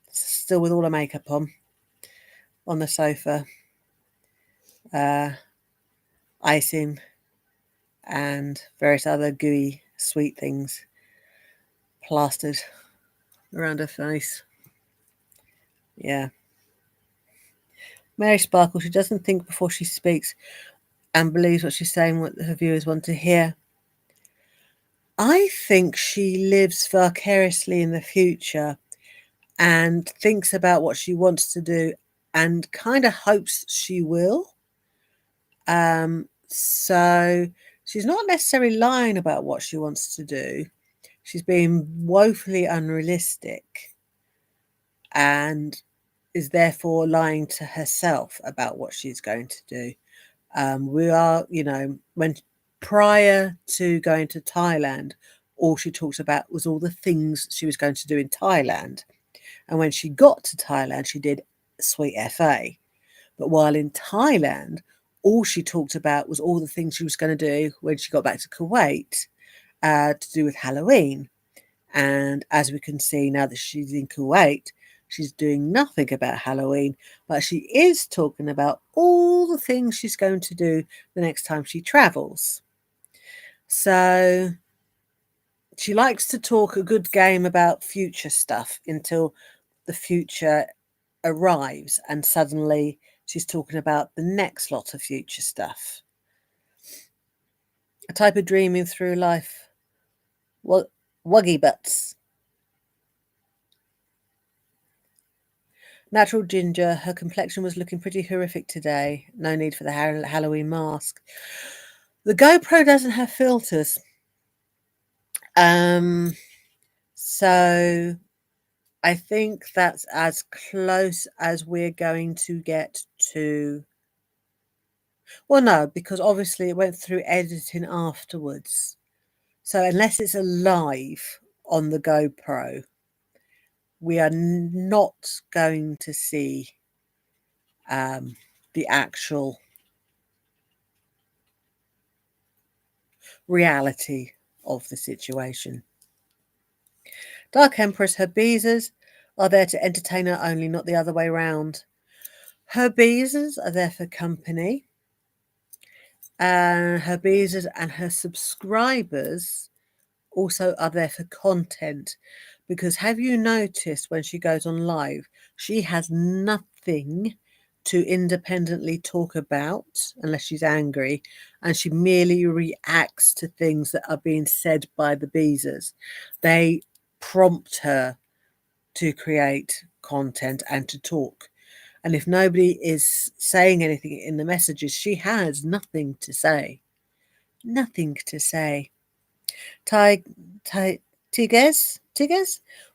Still with all her makeup on the sofa. Icing and various other gooey sweet things plastered around her face. Yeah. Mary Sparkle, she doesn't think before she speaks and believes what she's saying, what her viewers want to hear. I think she lives vicariously in the future and thinks about what she wants to do and kind of hopes she will. So she's not necessarily lying about what she wants to do. She's being woefully unrealistic and is therefore lying to herself about what she's going to do. We are, when prior to going to Thailand, all she talked about was all the things she was going to do in Thailand. And when she got to Thailand, she did Sweet FA. But while in Thailand, all she talked about was all the things she was going to do when she got back to Kuwait to do with Halloween. And as we can see now that she's in Kuwait, she's doing nothing about Halloween, but she is talking about all the things she's going to do the next time she travels. So she likes to talk a good game about future stuff until the future arrives and suddenly she's talking about the next lot of future stuff. A type of dreaming through life. Wuggy butts. Natural ginger. Her complexion was looking pretty horrific today. No need for the Halloween mask. The GoPro doesn't have filters. So I think that's as close as we're going to get to. Well, no, because obviously it went through editing afterwards. So unless it's alive on the GoPro, we are not going to see the actual reality of the situation. Dark Empress, her beezers are there to entertain her only, not the other way round. Her beezers are there for company. Her beezers and her subscribers also are there for content. Because have you noticed when she goes on live, she has nothing to independently talk about unless she's angry, and she merely reacts to things that are being said by the beezers. They prompt her to create content and to talk. And if nobody is saying anything in the messages, she has nothing to say. Nothing to say. Tigers?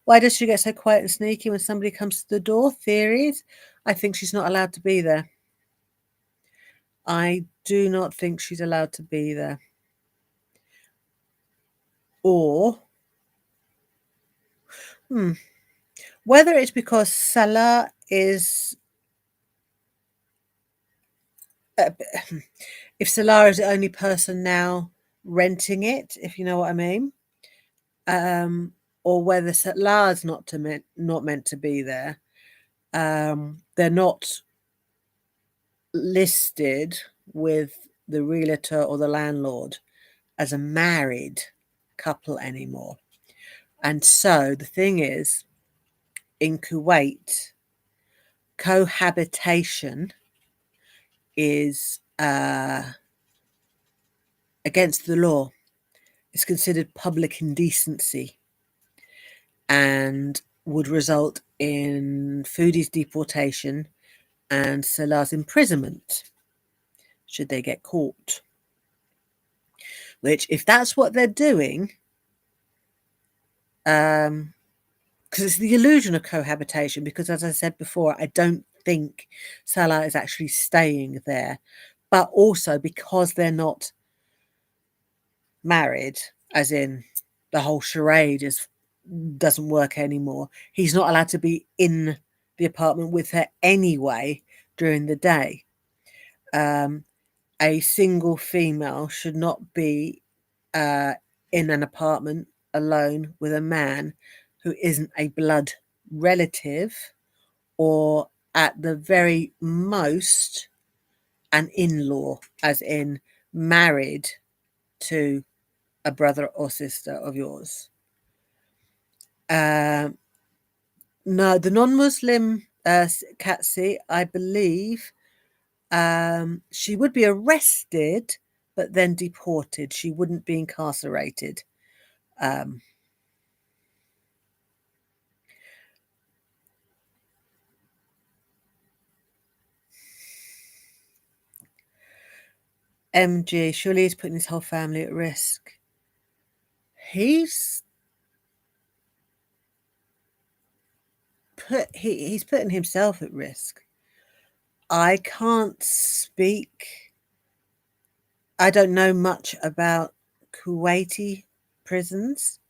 Why does she get so quiet and sneaky when somebody comes to the door? Theories? I think she's not allowed to be there. I do not think she's allowed to be there. Or, whether it's because Salah is if Salah is the only person now renting it, if you know what I mean, or whether Salah's not meant to be there, they're not listed with the realtor or the landlord as a married couple anymore. And so the thing is, in Kuwait, cohabitation is against the law. It's considered public indecency and would result in Foodie's deportation and Salah's imprisonment should they get caught. Which, if that's what they're doing, because it's the illusion of cohabitation, because as I said before, I don't think Salah is actually staying there, but also because they're not married, as in the whole charade doesn't work anymore. He's not allowed to be in the apartment with her anyway during the day. A single female should not be in an apartment alone with a man who isn't a blood relative, or at the very most an in-law, as in married to a brother or sister of yours. No, the non-Muslim Katsi, I believe, she would be arrested but then deported. She wouldn't be incarcerated. MG, surely he's putting his whole family at risk. He's putting himself at risk. I can't speak. I don't know much about Kuwaiti prisons,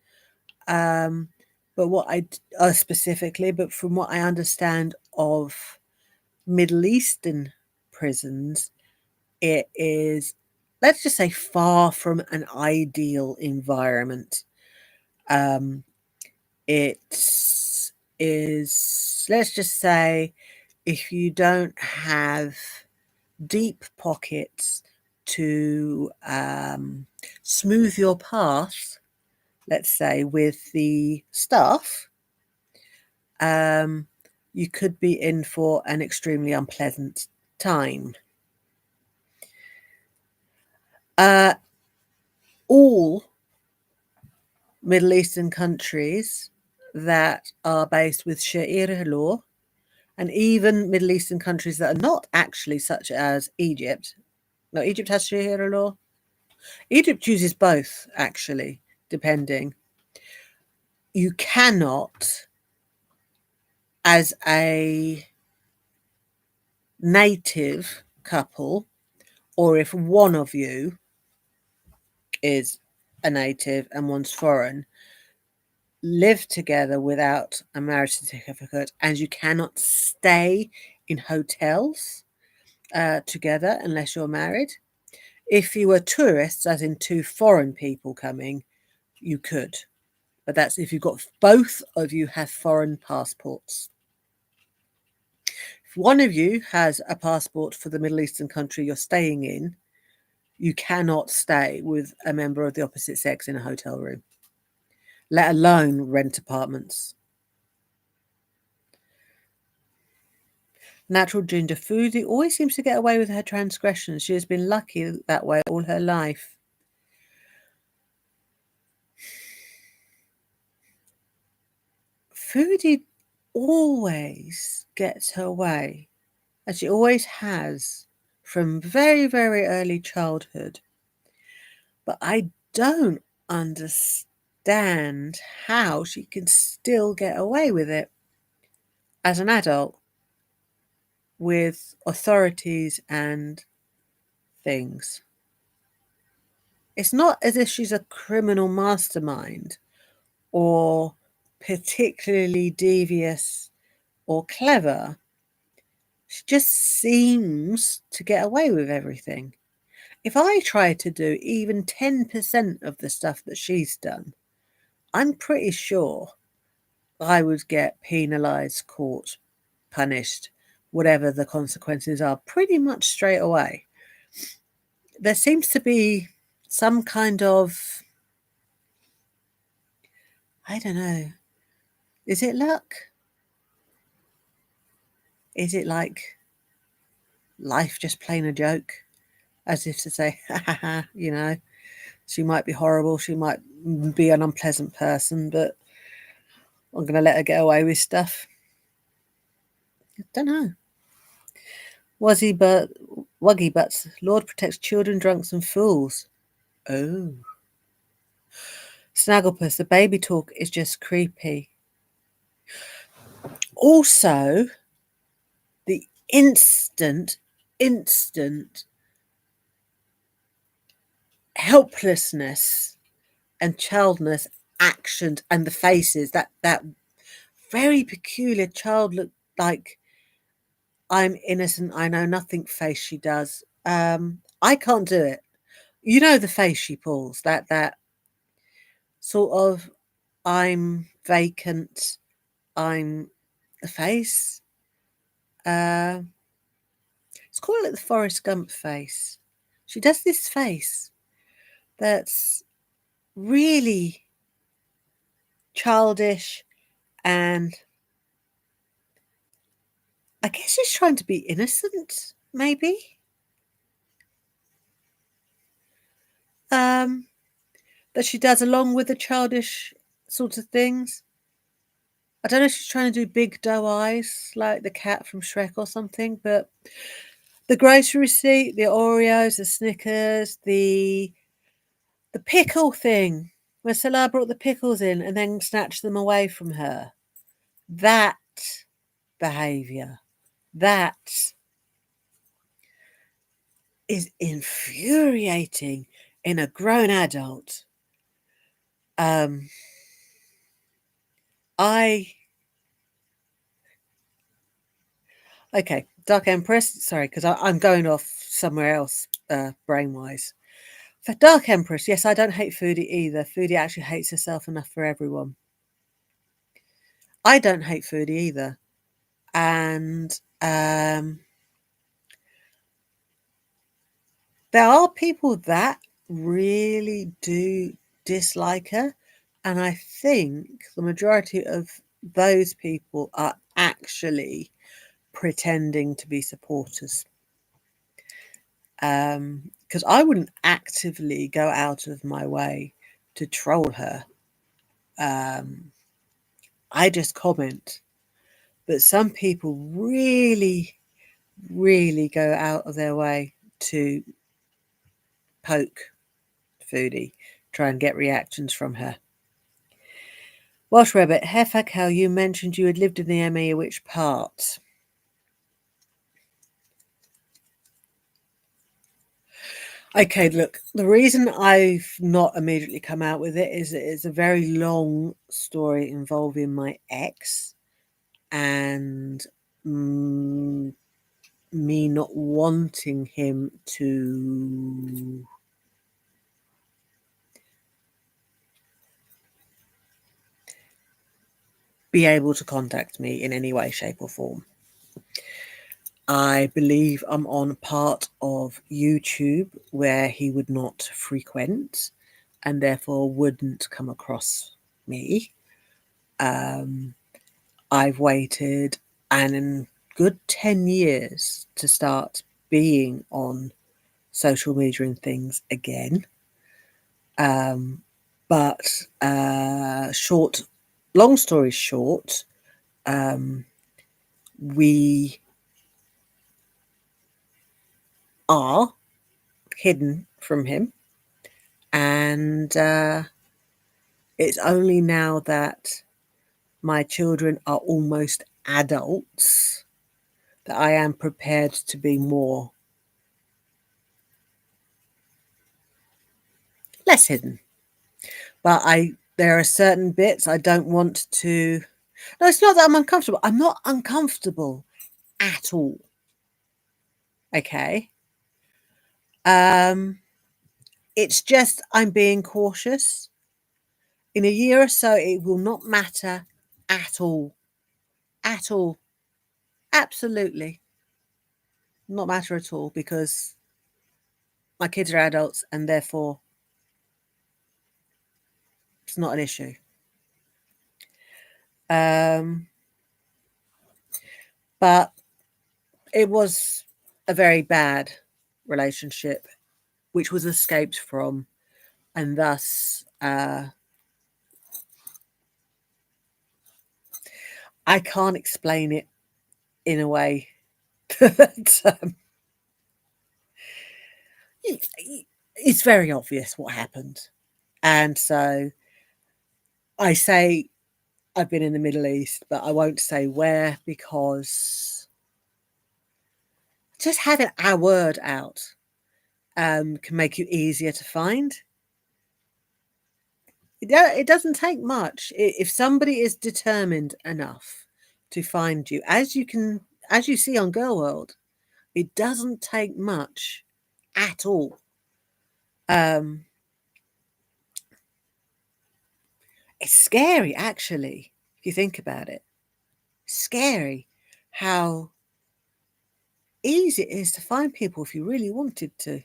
but what I specifically, but from what I understand of Middle Eastern prisons, it is, let's just say, far from an ideal environment. It is, let's just say, if you don't have deep pockets to smooth your path, let's say, with the staff, you could be in for an extremely unpleasant time. All Middle Eastern countries that are based with Sharia law, and even Middle Eastern countries that are not actually, such as Egypt. No, Egypt has Sharia law. Egypt uses both, actually, depending. You cannot, as a native couple, or if one of you is a native and one's foreign, live together without a marriage certificate, and you cannot stay in hotels together unless you're married. If you were tourists, as in two foreign people coming, you could. But that's if you've got both of you have foreign passports. If one of you has a passport for the Middle Eastern country you're staying in, you cannot stay with a member of the opposite sex in a hotel room, let alone rent apartments. Natural ginger foodie always seems to get away with her transgressions. She has been lucky that way all her life. Foodie always gets her way, as she always has from very, very early childhood. But I don't understand how she can still get away with it as an adult with authorities and things. It's not as if she's a criminal mastermind or particularly devious or clever. She just seems to get away with everything. If I try to do even 10% of the stuff that she's done, I'm pretty sure I would get penalised, caught, punished, whatever the consequences are, pretty much straight away. There seems to be some kind of, I don't know, is it luck? Is it like life just playing a joke? As if to say, ha ha ha, you know, she might be horrible, she might be an unpleasant person, but I'm going to let her get away with stuff. I don't know. Wuggy butts. Lord protects children, drunks, and fools. Oh. Snagglepuss. The baby talk is just creepy. Also, the instant helplessness and childness actions and the faces, that very peculiar child look like I'm innocent, I know nothing face she does. I can't do it. You know the face she pulls, that sort of I'm vacant, I'm the face. Let's call it the Forrest Gump face. She does this face that's really childish, and I guess she's trying to be innocent, maybe. That she does along with the childish sort of things. I don't know if she's trying to do big doe eyes like the cat from Shrek or something, but the grocery receipt, the Oreos, the Snickers, the pickle thing, where Salah brought the pickles in and then snatched them away from her. That behaviour, that is infuriating in a grown adult. Okay, Dark Empress, sorry, because I'm going off somewhere else, brain-wise. For Dark Empress, yes, I don't hate Foodie either. Foodie actually hates herself enough for everyone. I don't hate Foodie either. And there are people that really do dislike her. And I think the majority of those people are actually pretending to be supporters. Because I wouldn't actively go out of my way to troll her. I just comment. But some people really, really go out of their way to poke Foodie, try and get reactions from her. Welsh Rabbit, Hefak, how you mentioned you had lived in the ME, which part? Okay, look, the reason I've not immediately come out with it is it's a very long story involving my ex and me not wanting him to be able to contact me in any way, shape, or form. I believe I'm on part of YouTube where he would not frequent and therefore wouldn't come across me. I've waited a good 10 years to start being on social media and things again. But long story short, we are hidden from him, and it's only now that my children are almost adults that I am prepared to be less hidden. But there are certain bits I don't want to. No, it's not that I'm uncomfortable. I'm not uncomfortable at all. Okay. It's just I'm being cautious. In a year or so, it will not matter at all. At all. Absolutely. Not matter at all, because my kids are adults and therefore it's not an issue. But it was a very bad relationship, which was escaped from, and thus I can't explain it in a way that it's very obvious what happened. And so I say I've been in the Middle East, but I won't say where, because just having our word out can make you easier to find. It doesn't take much. If somebody is determined enough to find you, as you see on Girl World, it doesn't take much at all. It's scary, actually, if you think about it. Scary how easy it is to find people if you really wanted to.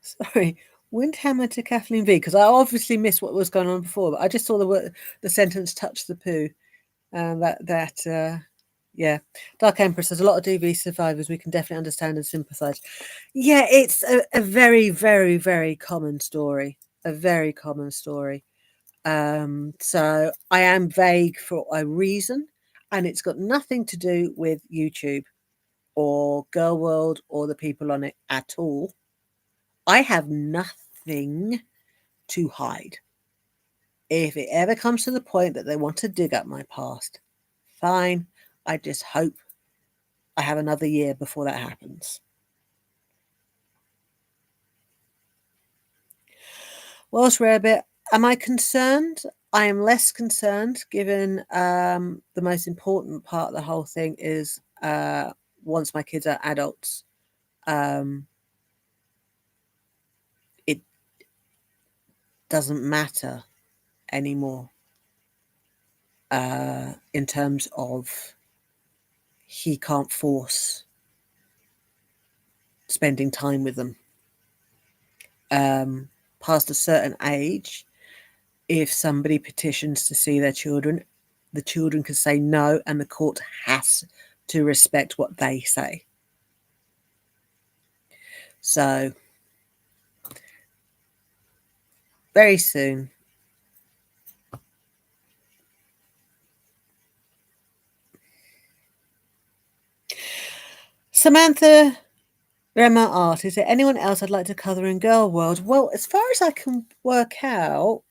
Sorry, Windhammer to Kathleen V, because I obviously missed what was going on before, but I just saw the sentence "touch the poo," and yeah. Dark Empress, there's a lot of DV survivors we can definitely understand and sympathise. Yeah, it's a very, very, very common story. A very common story. So I am vague for a reason, and it's got nothing to do with YouTube or Girl World or the people on it at all. I have nothing to hide. If it ever comes to the point that they want to dig up my past, fine. I just hope I have another year before that happens. Welsh Rarebit, am I concerned? I am less concerned, given the most important part of the whole thing is once my kids are adults, it doesn't matter anymore in terms of he can't force spending time with them. Past a certain age, if somebody petitions to see their children, the children can say no, and the court has to respect what they say. So, very soon. Samantha Rema Art, is there anyone else I'd like to colour in Girl World? Well, as far as I can work out,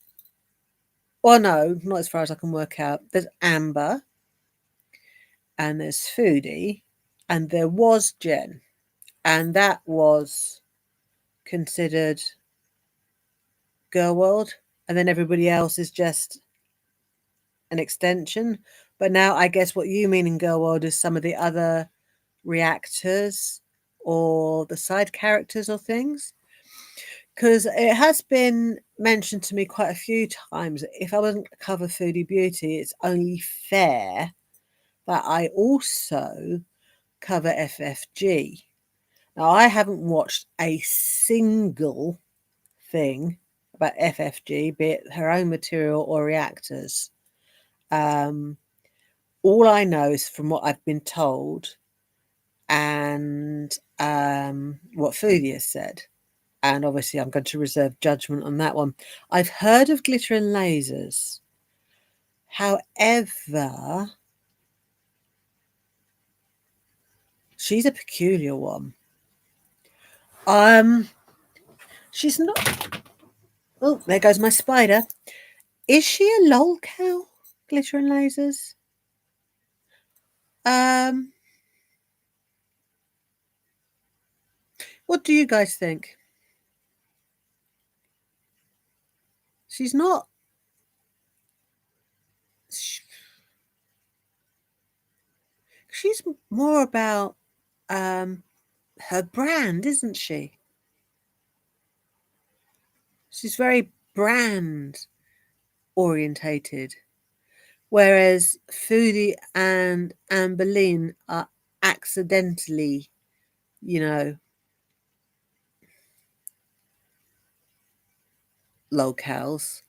well, no, not as far as I can work out. There's Amber, and there's Foodie, and there was Jen, and that was considered Girl World, and then everybody else is just an extension. But now I guess what you mean in Girl World is some of the other reactors or the side characters or things. Because it has been mentioned to me quite a few times, if I wasn't to cover Foodie Beauty, it's only fair that I also cover FFG. Now, I haven't watched a single thing about FFG, be it her own material or reactors. All I know is from what I've been told and what Foodie has said. And obviously, I'm going to reserve judgment on that one. I've heard of glitter and lasers. However, she's a peculiar one. She's not. Oh, there goes my spider. Is she a lolcow? Glitter and lasers. What do you guys think? She's not. She's more about her brand, isn't she? She's very brand orientated, whereas Foodie and Anne Boleyn are accidentally, locales.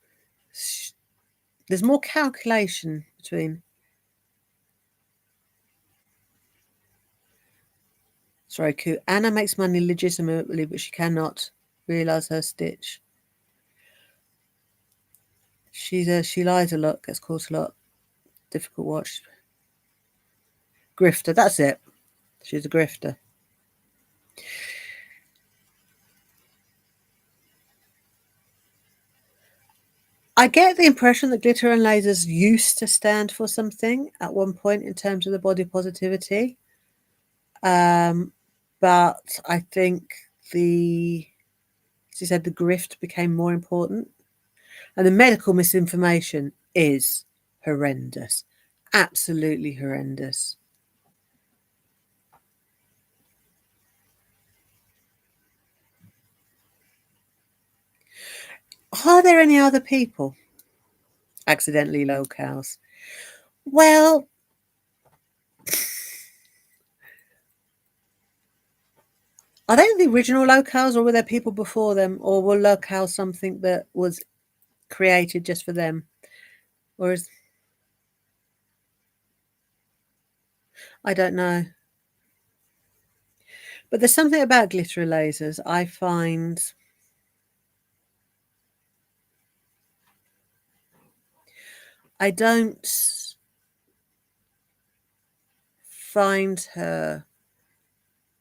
There's more calculation between. Sorry, Anna makes money legitimately, but she cannot realise her stitch. She lies a lot, gets caught a lot. Difficult watch. Grifter, that's it. She's a grifter. I get the impression that glitter and lasers used to stand for something at one point in terms of the body positivity. But I think she said the grift became more important. And the medical misinformation is horrendous. Absolutely horrendous. Are there any other people accidentally locals? Well, are they the original locals, or were there people before them, or were locals something that was created just for them? Or is I don't know. But there's something about glitter lasers I find I don't find her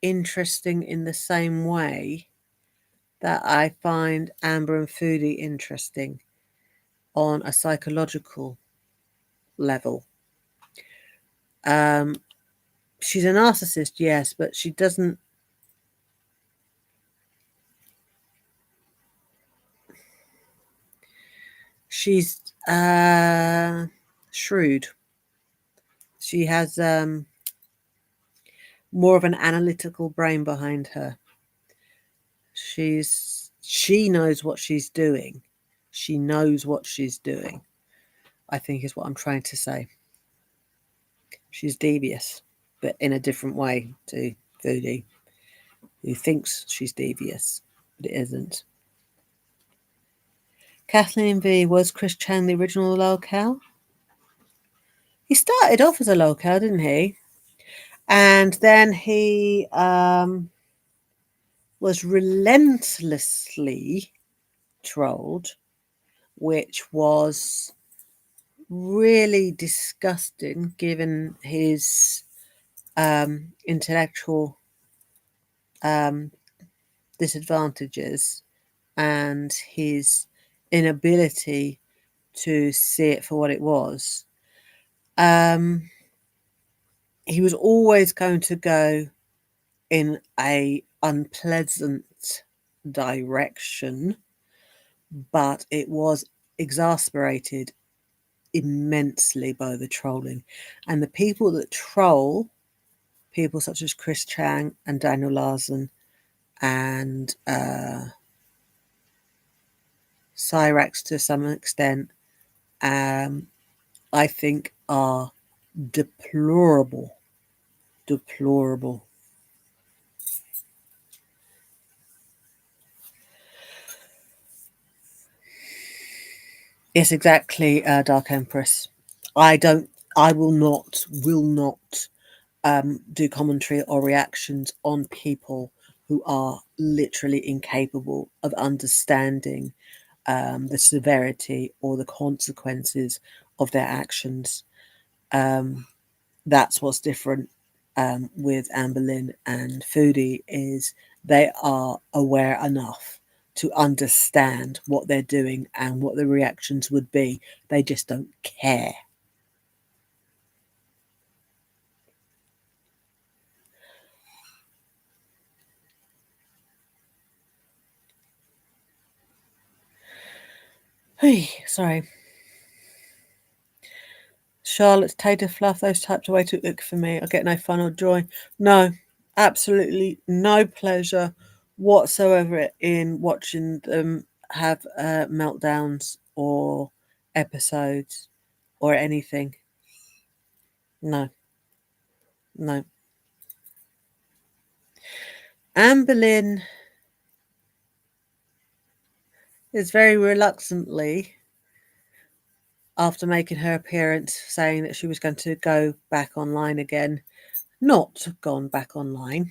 interesting in the same way that I find Amber and Foodie interesting on a psychological level. She's a narcissist, yes, but she doesn't. She's shrewd. She has more of an analytical brain behind her. She knows what she's doing. She knows what she's doing, I think is what I'm trying to say. She's devious, but in a different way to Foodie, who thinks she's devious, but it isn't. Kathleen V, was Chris Chang the original lolcow? He started off as a lolcow, didn't he? And then he was relentlessly trolled, which was really disgusting given his intellectual disadvantages and his inability to see it for what it was. He was always going to go in a unpleasant direction, but it was exasperated immensely by the trolling. And the people that troll, people such as Chris Chang and Daniel Larson and Cyrax to some extent, I think are deplorable. Deplorable. Yes, exactly, Dark Empress. I will not do commentary or reactions on people who are literally incapable of understanding the severity or the consequences of their actions. That's what's different with Anne Boleyn and Foodie is they are aware enough to understand what they're doing and what the reactions would be. They just don't care. Hey, sorry. Charlotte's tater fluff, those types of way too ick for me. I get no fun or joy. No, absolutely no pleasure whatsoever in watching them have meltdowns or episodes or anything. No. No. Anne Boleyn is very reluctantly, after making her appearance, saying that she was going to go back online again, not gone back online.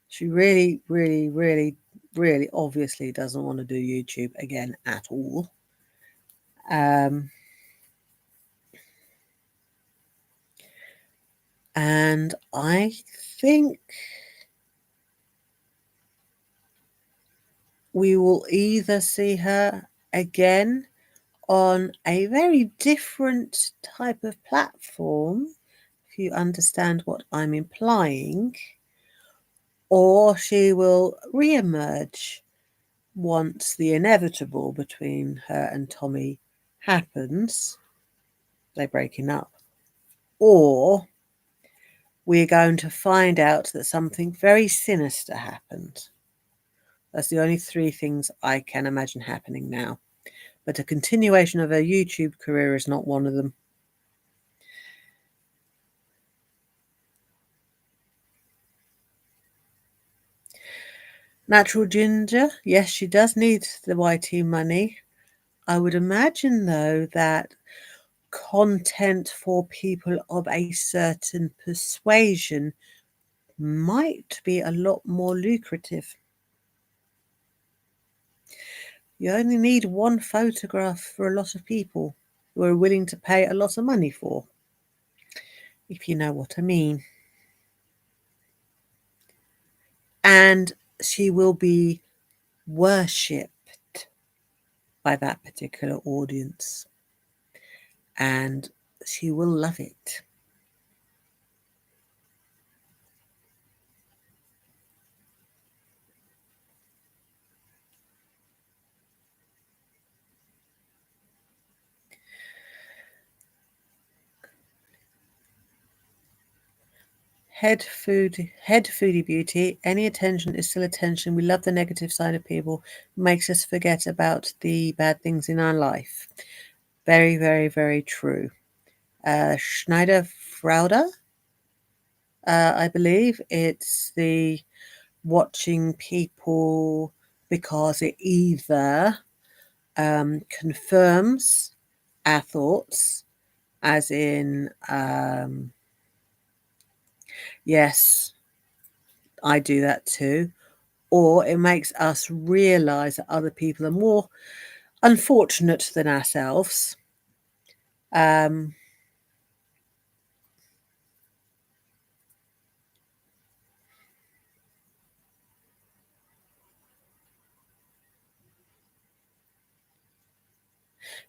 She really, really, really, really obviously doesn't want to do YouTube again at all. And I think we will either see her again on a very different type of platform, if you understand what I'm implying, or she will re-emerge once the inevitable between her and Tommy happens, they're breaking up, or we're going to find out that something very sinister happened. That's the only three things I can imagine happening now. But a continuation of her YouTube career is not one of them. Natural Ginger, yes, she does need the YT money. I would imagine, though, that content for people of a certain persuasion might be a lot more lucrative. You only need one photograph for a lot of people who are willing to pay a lot of money for, if you know what I mean. And she will be worshipped by that particular audience, and she will love it. Head Foodie Beauty. Any attention is still attention. We love the negative side of people. It makes us forget about the bad things in our life. Very, very, very true. Schneider Frauder, I believe it's the watching people because it either confirms our thoughts, as in, yes, I do that too, or it makes us realize that other people are more unfortunate than ourselves.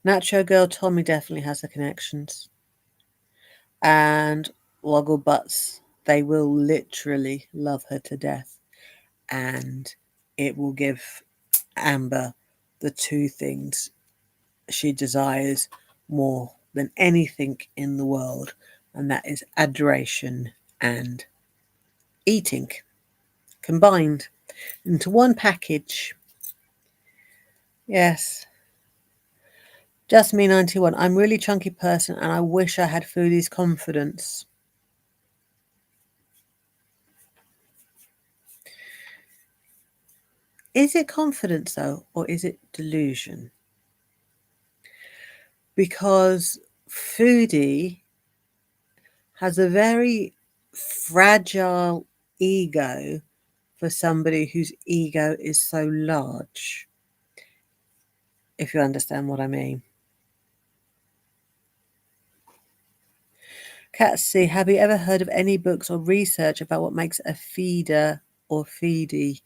Nacho Girl Tommy definitely has the connections. And Woggle Butts, they will literally love her to death. And it will give Amber the two things she desires more than anything in the world, and that is adoration and eating combined into one package. Yes. Just me 91. I'm a really chunky person and I wish I had Foodie's confidence. Is it confidence though, or is it delusion? Because Foodie has a very fragile ego for somebody whose ego is so large, if you understand what I mean. Cat C, have you ever heard of any books or research about what makes a feeder or feedie?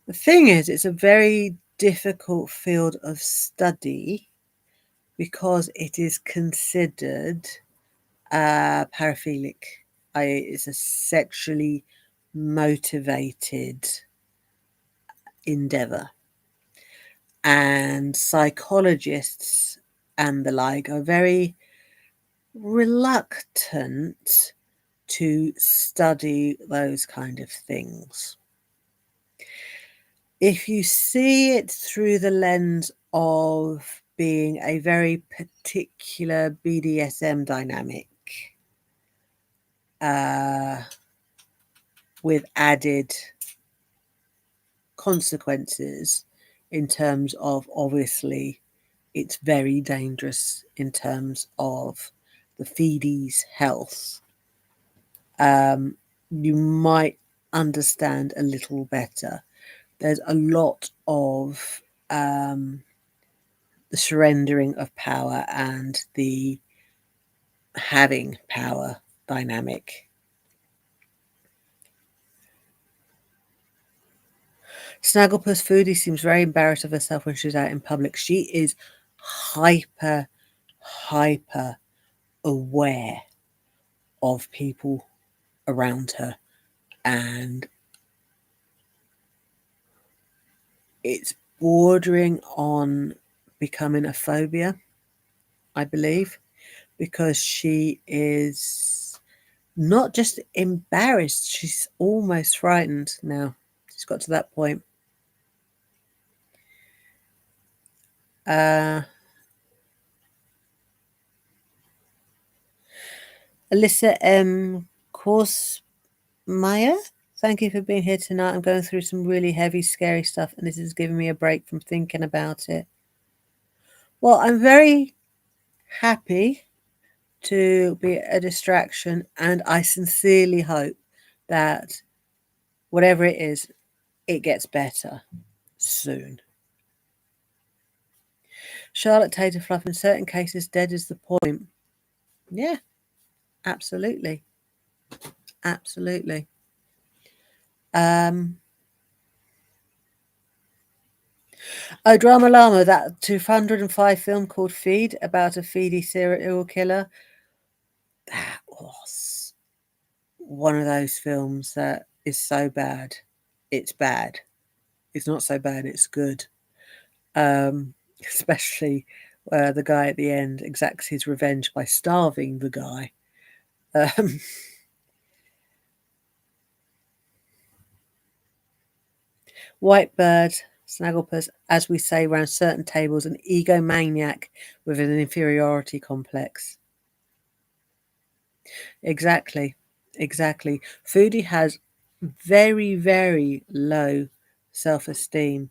The thing is, it's a very difficult field of study because it is considered paraphilic. It's a sexually motivated endeavor. and psychologists and the like are very reluctant to study those kind of things. If you see it through the lens of being a very particular BDSM dynamic, with added consequences in terms of, obviously, it's very dangerous in terms of the feedie's health, you might understand a little better. There's a lot of the surrendering of power and the having power dynamic. Snagglepuss Foodie seems very embarrassed of herself when she's out in public. She is hyper aware of people around her, and it's bordering on becoming a phobia, I believe, because she is not just embarrassed, she's almost frightened now. She's got to that point. Alyssa M. Korsmeyer, thank you for being here tonight. I'm going through some really heavy, scary stuff, and this is giving me a break from thinking about it. Well, I'm very happy to be a distraction, and I sincerely hope that whatever it is, it gets better soon. Charlotte Tater Fluff, in certain cases, dead is the point. Yeah, absolutely. Absolutely. Drama Llama, that 205 film called Feed, about a feedy serial killer. That was one of those films that is so bad. It's bad. It's not so bad, it's good. Especially the guy at the end exacts his revenge by starving the guy. Whitebird, Snagglepuss, as we say around certain tables, an egomaniac with an inferiority complex. Exactly. Foodie has very, very low self-esteem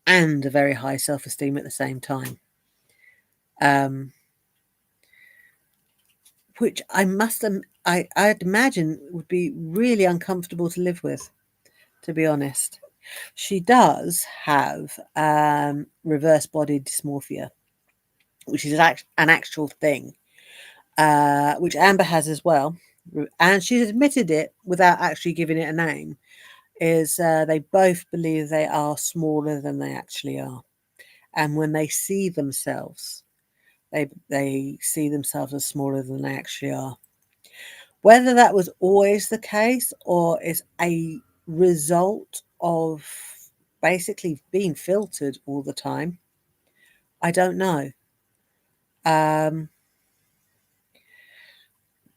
and a very high self-esteem at the same time. Which I'd imagine would be really uncomfortable to live with, to be honest. She does have reverse body dysmorphia, which is an actual thing, which Amber has as well. And she's admitted it without actually giving it a name, is they both believe they are smaller than they actually are. And when they see themselves, they see themselves as smaller than they actually are. Whether that was always the case or is a result of basically being filtered all the time, I don't know.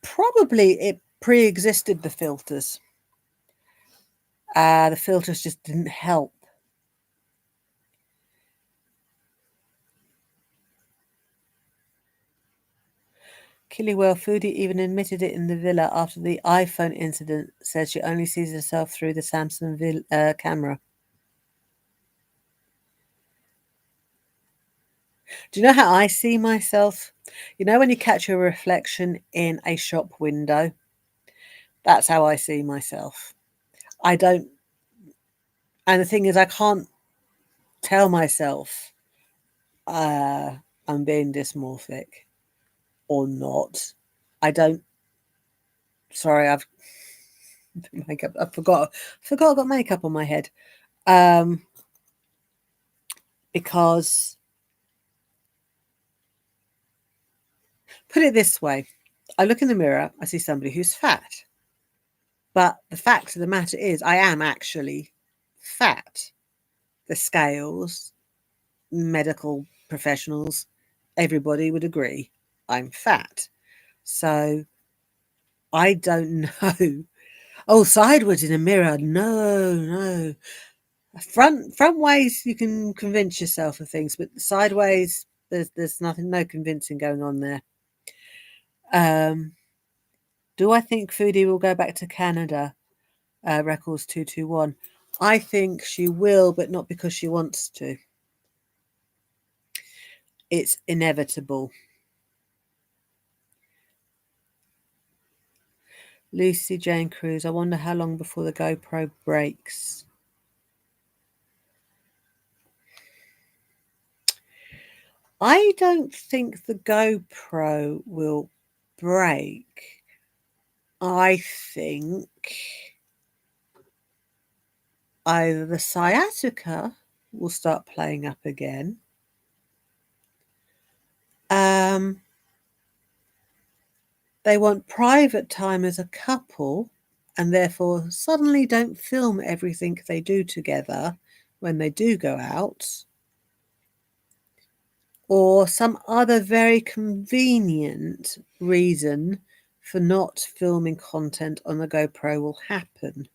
Probably it pre-existed the filters. The filters just didn't help. Killywell Foodie even admitted it in the villa after the iPhone incident, said she only sees herself through the Samsung camera. Do you know how I see myself? You know when you catch your reflection in a shop window? That's how I see myself. I don't... And the thing is, I can't tell myself I'm being dysmorphic or not. I don't... Sorry, I've... makeup. I forgot I've got makeup on my head. Because... Put it this way. I look in the mirror, I see somebody who's fat. But the fact of the matter is, I am actually fat. The scales medical professionals, everybody would agree I'm fat. So I don't know. Oh, sideways in a mirror. No. Front ways you can convince yourself of things, but sideways there's nothing, no convincing going on there. Do I think Foodie will go back to Canada? Records 221. I think she will, but not because she wants to. It's inevitable. Lucy Jane Cruz. I wonder how long before the GoPro breaks. I don't think the GoPro will break. I think either the sciatica will start playing up again. They want private time as a couple and therefore suddenly don't film everything they do together when they do go out. Or some other very convenient reason for not filming content on the GoPro will happen.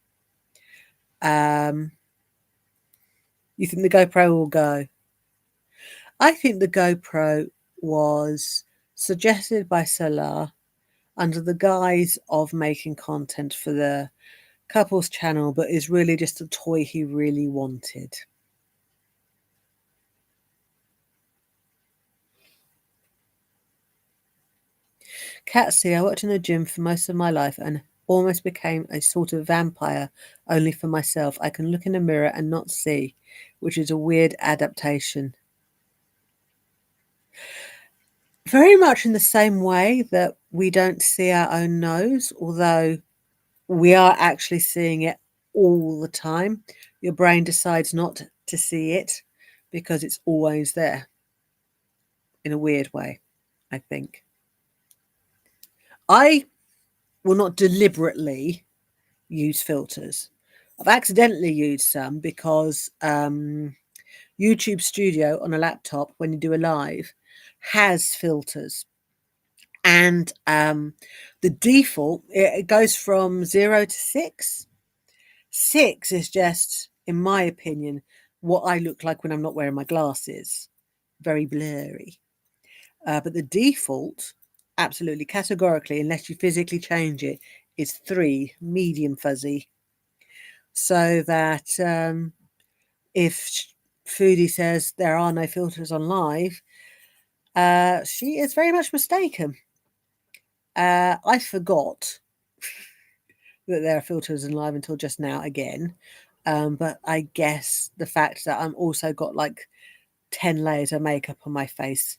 You think the GoPro will go? I think the GoPro was suggested by Salah under the guise of making content for the couple's channel, but is really just a toy he really wanted. Catsy, I worked in a gym for most of my life and almost became a sort of vampire only for myself. I can look in a mirror and not see, which is a weird adaptation. Very much in the same way that we don't see our own nose, although we are actually seeing it all the time. Your brain decides not to see it because it's always there in a weird way, I think. I will not deliberately use filters. I've accidentally used some because YouTube Studio on a laptop, when you do a live, has filters. And the default, it goes from 0 to 6. 6 is just, in my opinion, what I look like when I'm not wearing my glasses. Very blurry. But the default, absolutely categorically, unless you physically change it, is 3, medium fuzzy. So that if Foodie says there are no filters on live, she is very much mistaken. I forgot that there are filters in live until just now again. But I guess the fact that I'm also got like 10 layers of makeup on my face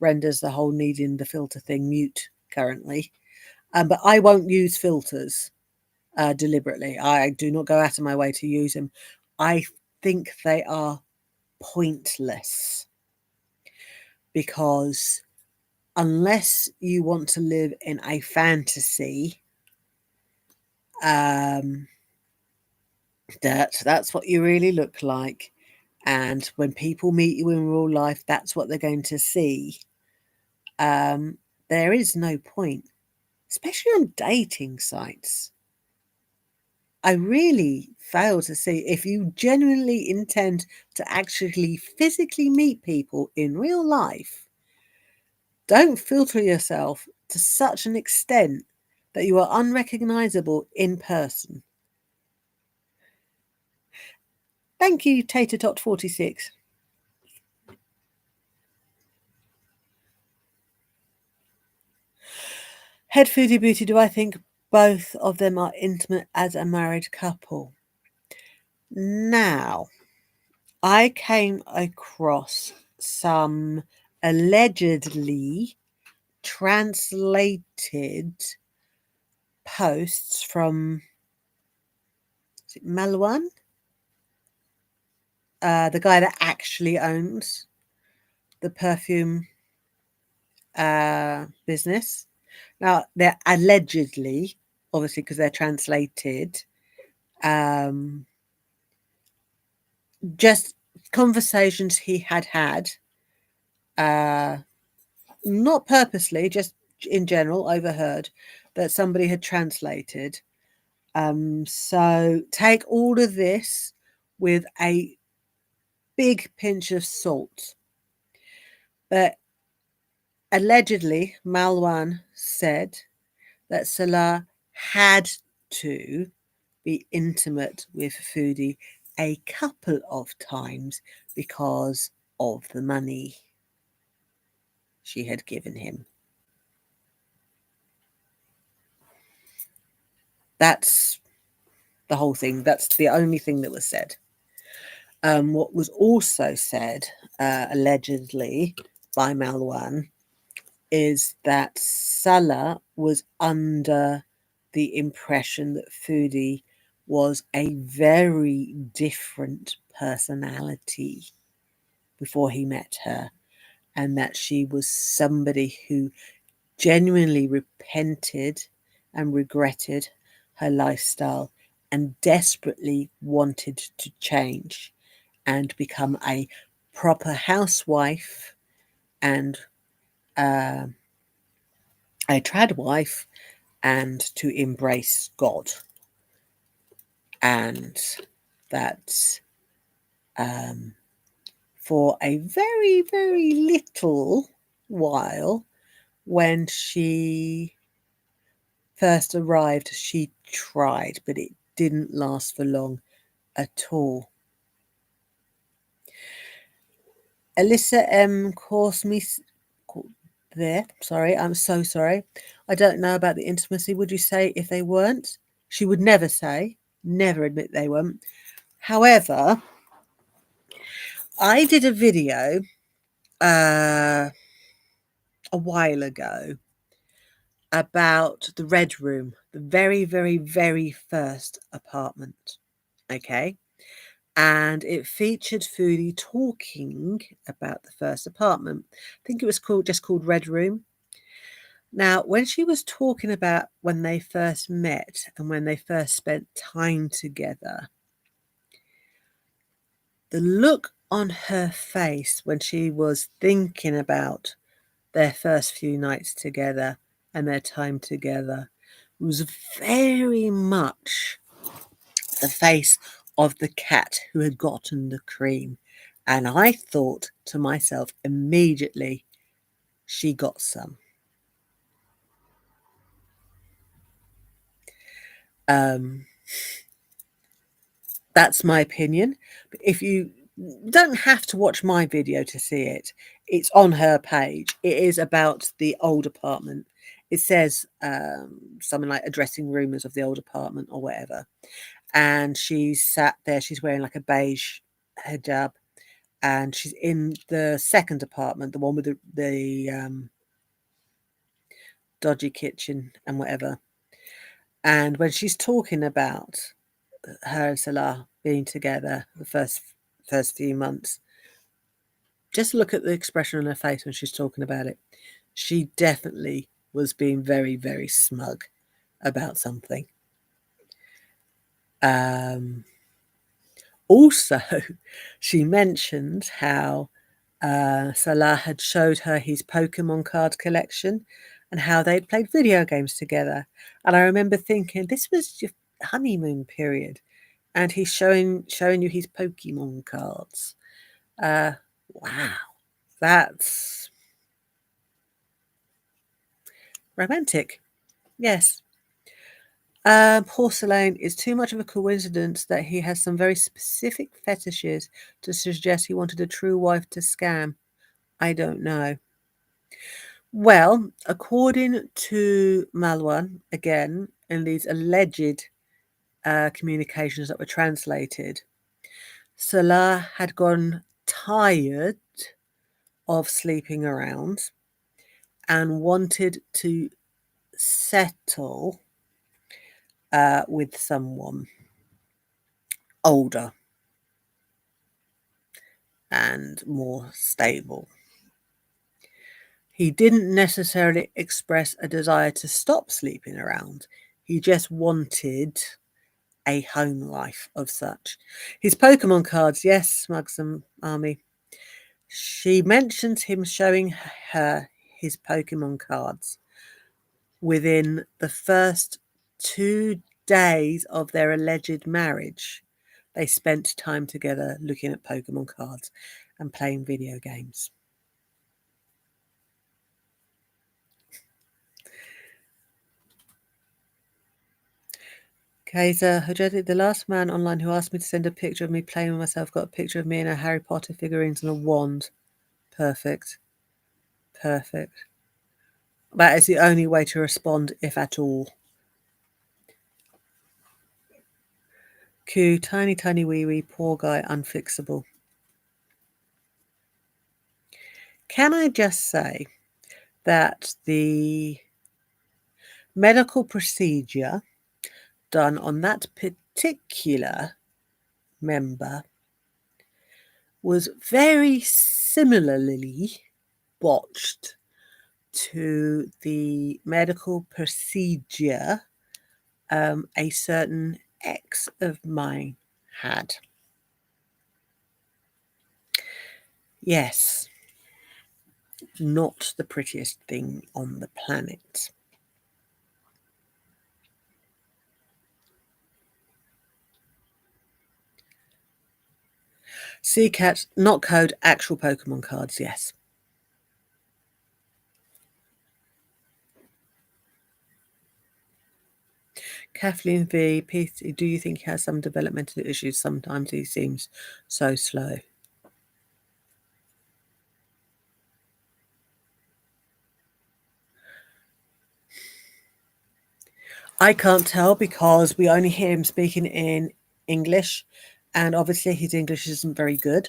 renders the whole needing the filter thing mute currently. But I won't use filters deliberately. I do not go out of my way to use them. I think they are pointless because unless you want to live in a fantasy, that's what you really look like. And when people meet you in real life, that's what they're going to see. There is no point, especially on dating sites. I really fail to see if you genuinely intend to actually physically meet people in real life. Don't filter yourself to such an extent that you are unrecognizable in person. Thank you, Tater Tot 46. Head Foodie Beauty, do I think both of them are intimate as a married couple? Now, I came across some allegedly translated posts from, is it Malwan? The guy that actually owns the perfume business. Now, they're allegedly, obviously, because they're translated. Just conversations he had, not purposely, just in general, overheard, that somebody had translated. So take all of this with a big pinch of salt. But allegedly, Malwan said that Salah had to be intimate with Foodie a couple of times because of the money she had given him. That's the whole thing. That's the only thing that was said. What was also said, allegedly, by Malwan is that Salah was under the impression that Foodie was a very different personality before he met her, and that she was somebody who genuinely repented and regretted her lifestyle and desperately wanted to change and become a proper housewife and a trad wife and to embrace God. And that for a very, very little while, when she first arrived, she tried, but it didn't last for long at all. Alyssa M. calls me there. Sorry, I'm so sorry. I don't know about the intimacy. Would you say if they weren't? She would never say, never admit they weren't. However, I did a video a while ago about the Red Room, the very, very, very first apartment. Okay. And it featured Foodie talking about the first apartment. I think it was just called Red Room. Now, when she was talking about when they first met and when they first spent time together, the look on her face when she was thinking about their first few nights together and their time together was very much the face of the cat who had gotten the cream. And I thought to myself immediately, she got some. That's my opinion. But if you don't have to watch my video to see it, it's on her page. It is about the old apartment. It says something like addressing rumours of the old apartment or whatever. And she's sat there, she's wearing like a beige hijab, and she's in the second apartment, the one with the dodgy kitchen and whatever. And when she's talking about her and Salah being together the first few months, just look at the expression on her face when she's talking about it. She definitely was being very, very smug about something. Also, she mentioned how Salah had showed her his Pokemon card collection and how they'd played video games together. And I remember thinking, this was your honeymoon period, and he's showing you his Pokemon cards. Wow, that's romantic. Yes. Porcelain is too much of a coincidence that he has some very specific fetishes to suggest he wanted a true wife to scam. I don't know. Well, according to Malwan, again, in these alleged communications that were translated, Salah had gone tired of sleeping around and wanted to settle with someone older and more stable. He didn't necessarily express a desire to stop sleeping around. He just wanted a home life of such. His Pokemon cards, yes, Smugsum Army. She mentions him showing her his Pokemon cards within the first 2 days of their alleged marriage. They spent time together looking at Pokemon cards and playing video games. Kaiser Hojedi, the last man online who asked me to send a picture of me playing with myself, got a picture of me and a Harry Potter figurines and a wand. Perfect. Perfect. That is the only way to respond, if at all. Q, tiny, tiny wee wee, poor guy, unfixable. Can I just say that the medical procedure done on that particular member was very similarly botched to the medical procedure a certain ex of mine had. Yes, not the prettiest thing on the planet. Sea Cat, not code, actual Pokemon cards, yes. Kathleen V, Pete, do you think he has some developmental issues? Sometimes he seems so slow. I can't tell because we only hear him speaking in English, and obviously his English isn't very good.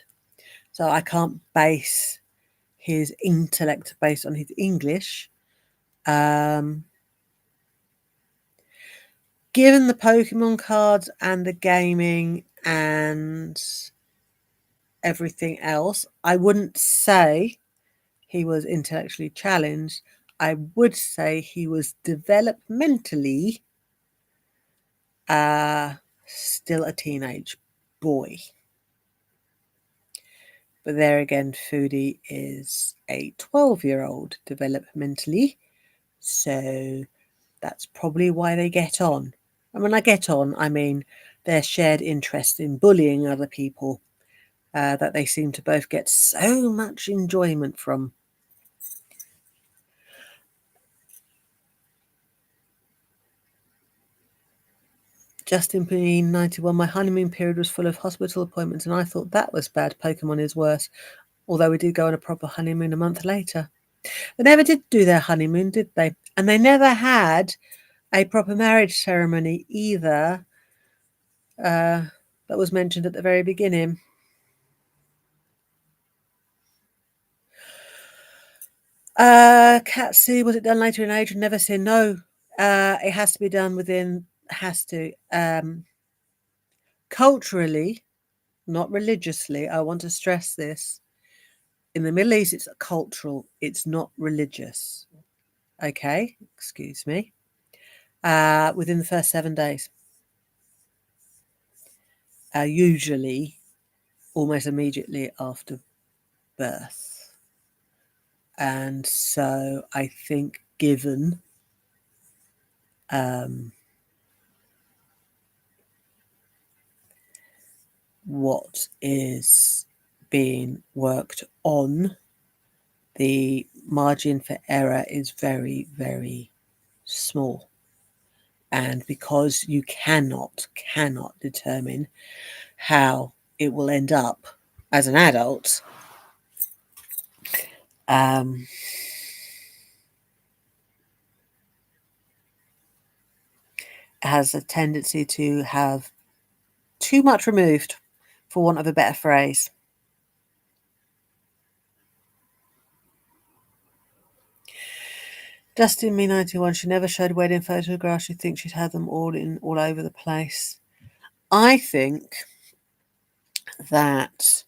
So I can't base his intellect based on his English. Given the Pokemon cards and the gaming and everything else, I wouldn't say he was intellectually challenged. I would say he was developmentally still a teenage boy. But there again, Foodie is a 12-year-old developmentally. So that's probably why they get on. And when I get on, I mean their shared interest in bullying other people that they seem to both get so much enjoyment from. Justin Bean 91, my honeymoon period was full of hospital appointments and I thought that was bad. Pokemon is worse. Although we did go on a proper honeymoon a month later. They never did do their honeymoon, did they? And they never had a proper marriage ceremony either. That was mentioned at the very beginning. Cat C, was it done later in age? Never seen. No, it has to be done within. Has to. Culturally, not religiously. I want to stress this. In the Middle East, it's cultural. It's not religious. Okay, excuse me. Within the first 7 days. Usually almost immediately after birth. And so I think given what is being worked on, the margin for error is very, very small. And because you cannot determine how it will end up as an adult, has a tendency to have too much removed, for want of a better phrase. Justin Me 91, she never showed wedding photographs. She thinks she'd had them all over the place. I think that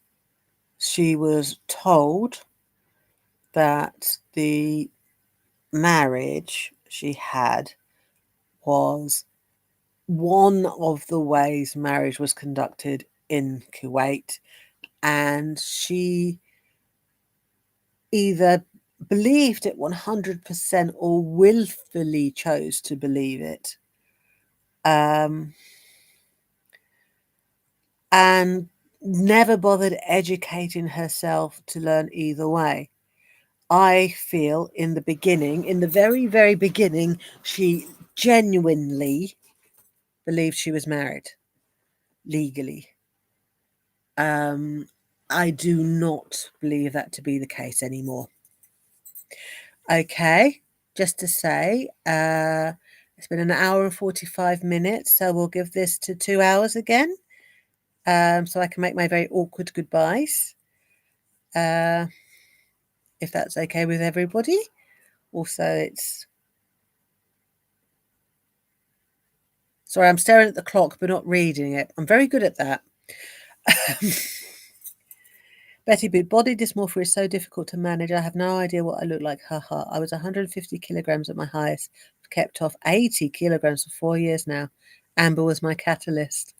she was told that the marriage she had was one of the ways marriage was conducted in Kuwait, and she either believed it 100% or willfully chose to believe it. And never bothered educating herself to learn either way. I feel in the beginning, in the very, very beginning, she genuinely believed she was married legally. I do not believe that to be the case anymore. Okay, just to say, it's been an hour and 45 minutes, so we'll give this to 2 hours again, so I can make my very awkward goodbyes, if that's okay with everybody. Also, it's... Sorry, I'm staring at the clock but not reading it. I'm very good at that. Betty Boot, body dysmorphia is so difficult to manage. I have no idea what I look like. Haha. I was 150 kilograms at my highest. Kept off 80 kilograms for 4 years now. Amber was my catalyst.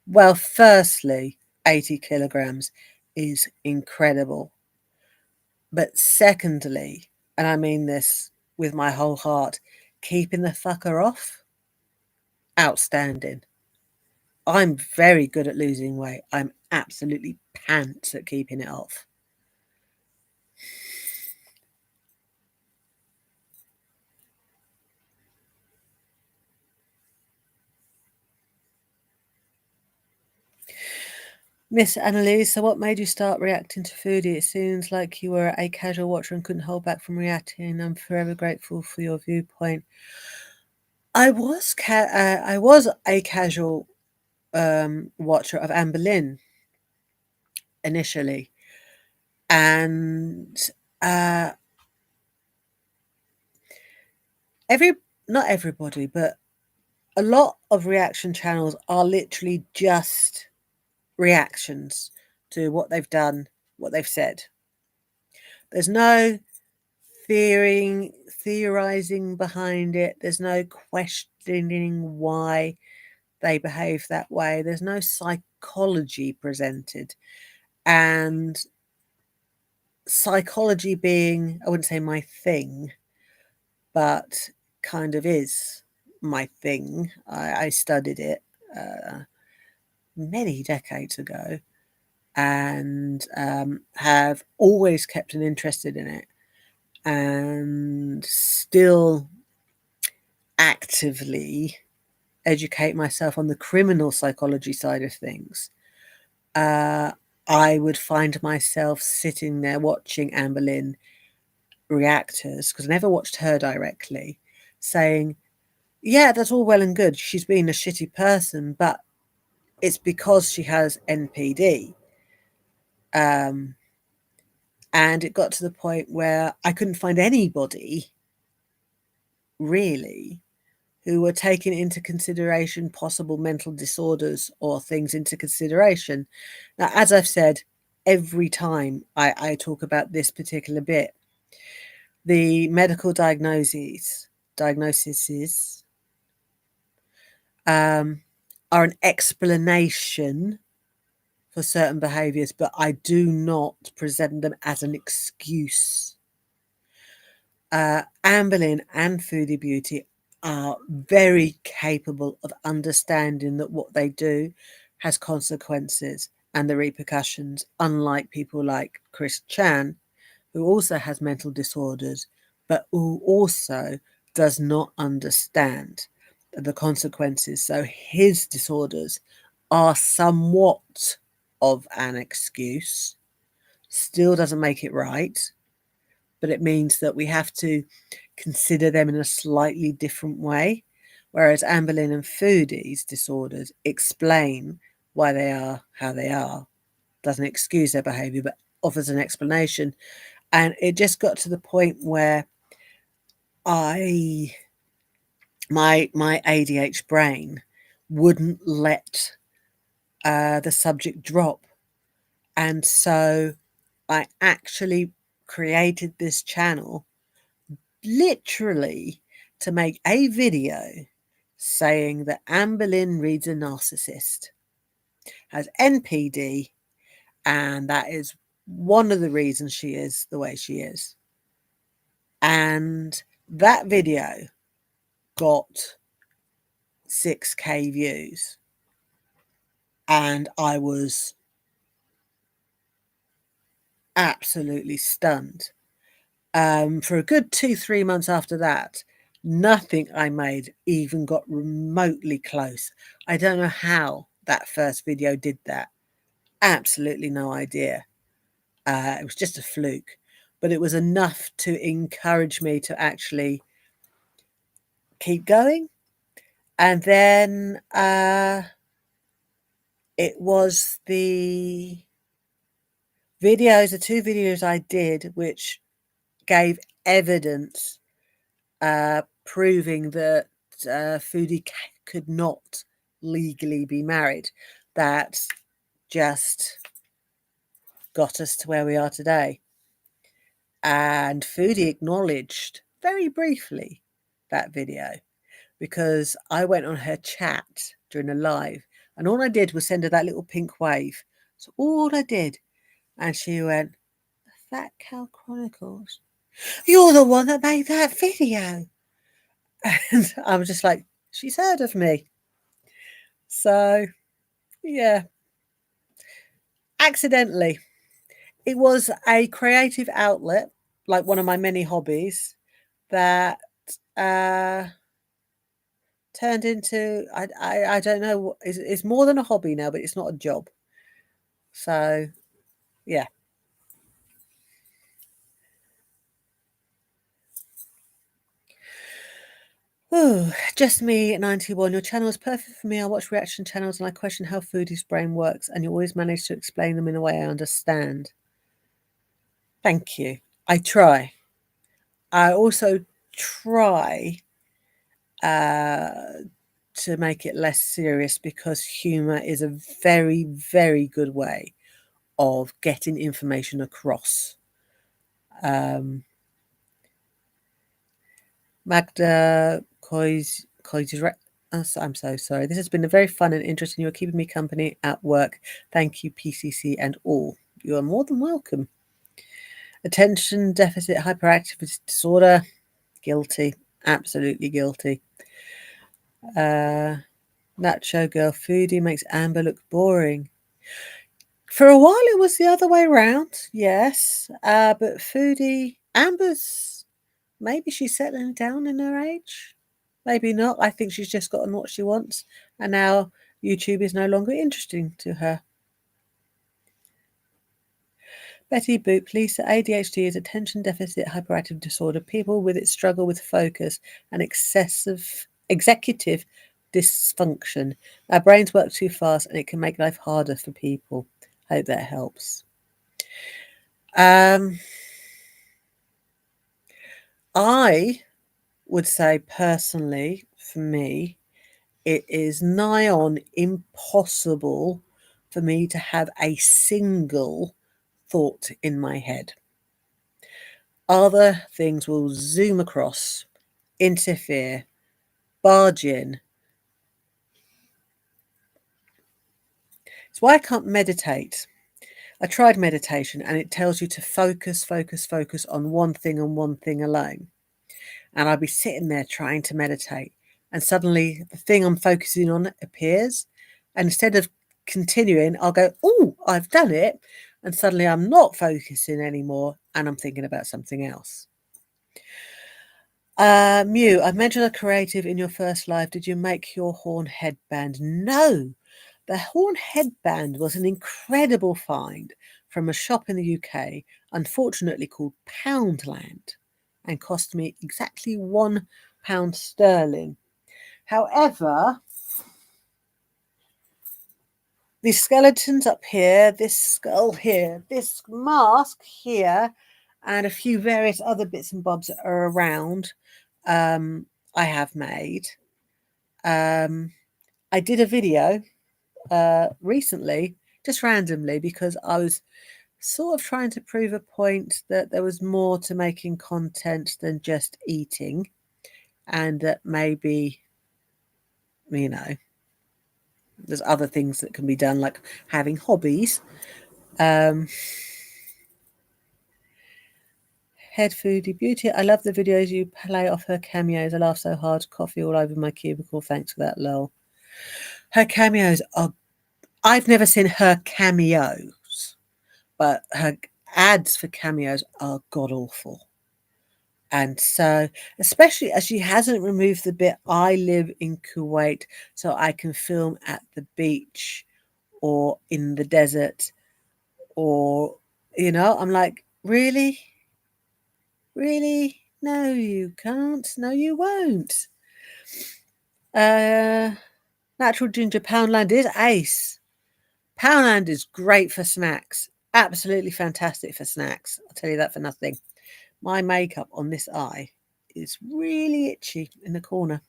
Well, firstly, 80 kilograms is incredible. But secondly, and I mean this with my whole heart, keeping the fucker off, outstanding. I'm very good at losing weight. I'm absolutely pants at keeping it off. Miss Annalise, so what made you start reacting to Foodie? It seems like you were a casual watcher and couldn't hold back from reacting. I'm forever grateful for your viewpoint. I was a casual watcher of Anne Boleyn initially, and not everybody, but a lot of reaction channels are literally just reactions to what they've done, what they've said. There's no theorizing behind it. There's no questioning why they behave that way. There's no psychology presented. And psychology being, I wouldn't say my thing, but kind of is my thing. I studied it many decades ago and have always kept an interest in it and still actively educate myself on the criminal psychology side of things. I would find myself sitting there watching Anne Boleyn reactors, because I never watched her directly, saying, yeah, that's all well and good. She's been a shitty person, but it's because she has NPD. And it got to the point where I couldn't find anybody really who were taking into consideration possible mental disorders or things into consideration. Now, as I've said, every time I talk about this particular bit, the medical diagnoses are an explanation for certain behaviours, but I do not present them as an excuse. Anne Boleyn and Foodie Beauty are very capable of understanding that what they do has consequences and the repercussions, unlike people like Chris Chan, who also has mental disorders, but who also does not understand the consequences. So his disorders are somewhat of an excuse, still doesn't make it right, but it means that we have to consider them in a slightly different way. Whereas Anne Boleyn and Foodie's disorders explain why they are how they are, doesn't excuse their behaviour, but offers an explanation. And it just got to the point where my ADHD brain wouldn't let the subject drop. And so I actually created this channel literally to make a video saying that Amber Lynn Reed's a narcissist, has NPD, and that is one of the reasons she is the way she is. And that video got 6K views, and I was absolutely stunned. For a good 2-3 months after that, nothing I made even got remotely close. I don't know how that first video did that. Absolutely no idea. It was just a fluke, but it was enough to encourage me to actually keep going. And then it was the two videos I did, which gave evidence proving that Foodie could not legally be married. That just got us to where we are today. And Foodie acknowledged very briefly that video, because I went on her chat during a live, and all I did was send her that little pink wave. So all I did, and she went, "Fat Cow Chronicles, you're the one that made that video." And I was just like, she's heard of me. So, yeah. Accidentally. It was a creative outlet, like one of my many hobbies, that turned into, I don't know, it's more than a hobby now, but it's not a job. So, yeah. Oh, just me at 91. Your channel is perfect for me. I watch reaction channels and I question how Foodie's brain works, and you always manage to explain them in a way I understand. Thank you. I try. I also try to make it less serious, because humour is a very, very good way of getting information across. Magda Kois, I'm so sorry. This has been a very fun and interesting. You're keeping me company at work. Thank you, PCC and all. You are more than welcome. Attention deficit hyperactivity disorder. Guilty. Absolutely guilty. Nacho Girl Foodie makes Amber look boring. For a while it was the other way around, yes. But Foodie, Amber's, maybe she's settling down in her age. Maybe not. I think she's just gotten what she wants, and now YouTube is no longer interesting to her. Betty Boop, Lisa, ADHD is attention deficit hyperactive disorder. People with it struggle with focus and excessive executive dysfunction. Our brains work too fast and it can make life harder for people. Hope that helps. I would say personally, for me, it is nigh on impossible for me to have a single thought in my head. Other things will zoom across, interfere, barge in. It's why I can't meditate. I tried meditation and it tells you to focus on one thing and one thing alone. And I'd be sitting there trying to meditate, and suddenly the thing I'm focusing on appears. And instead of continuing, I'll go, "Oh, I've done it." And suddenly I'm not focusing anymore and I'm thinking about something else. Mew, I mentioned a creative in your first live. Did you make your horn headband? No. The horn headband was an incredible find from a shop in the UK, unfortunately called Poundland, and cost me exactly £1 sterling. However, these skeletons up here, this skull here, this mask here, and a few various other bits and bobs that are around, I have made. I did a video recently, just randomly, because I was sort of trying to prove a point that there was more to making content than just eating, and that maybe you know, there's other things that can be done, like having hobbies. Head Foodie Beauty. I love the videos you play off her cameos. I laugh so hard. Coffee all over my cubicle. Thanks for that, lol. Her cameos are... I've never seen her cameos, but her ads for cameos are god awful. And so, especially as she hasn't removed the bit, I live in Kuwait, so I can film at the beach or in the desert, or, you know, I'm like, really? Really? No, you can't. No, you won't. Natural Ginger Poundland is ace. Poundland is great for snacks. Absolutely fantastic for snacks. I'll tell you that for nothing. My makeup on this eye is really itchy in the corner.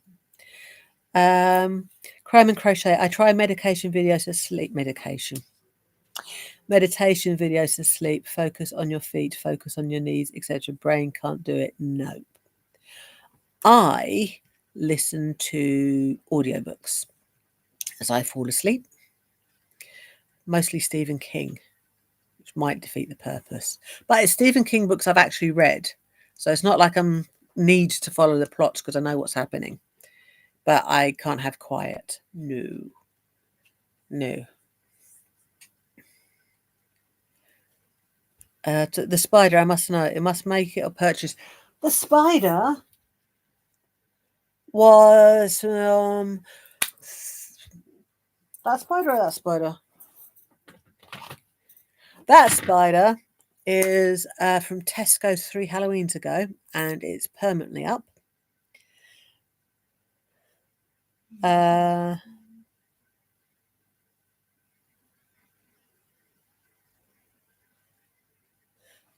Crime and crochet. I try medication videos to sleep. Meditation videos to sleep. Focus on your feet. Focus on your knees, etc. Brain can't do it. Nope. I listen to audiobooks as I fall asleep. Mostly Stephen King, which might defeat the purpose. But it's Stephen King books I've actually read. So it's not like I'm need to follow the plots because I know what's happening. But I can't have quiet. No. The spider, I must know. It must make it or purchase. The spider was that spider or that spider? That spider is from Tesco's 3 Halloweens ago, and it's permanently up.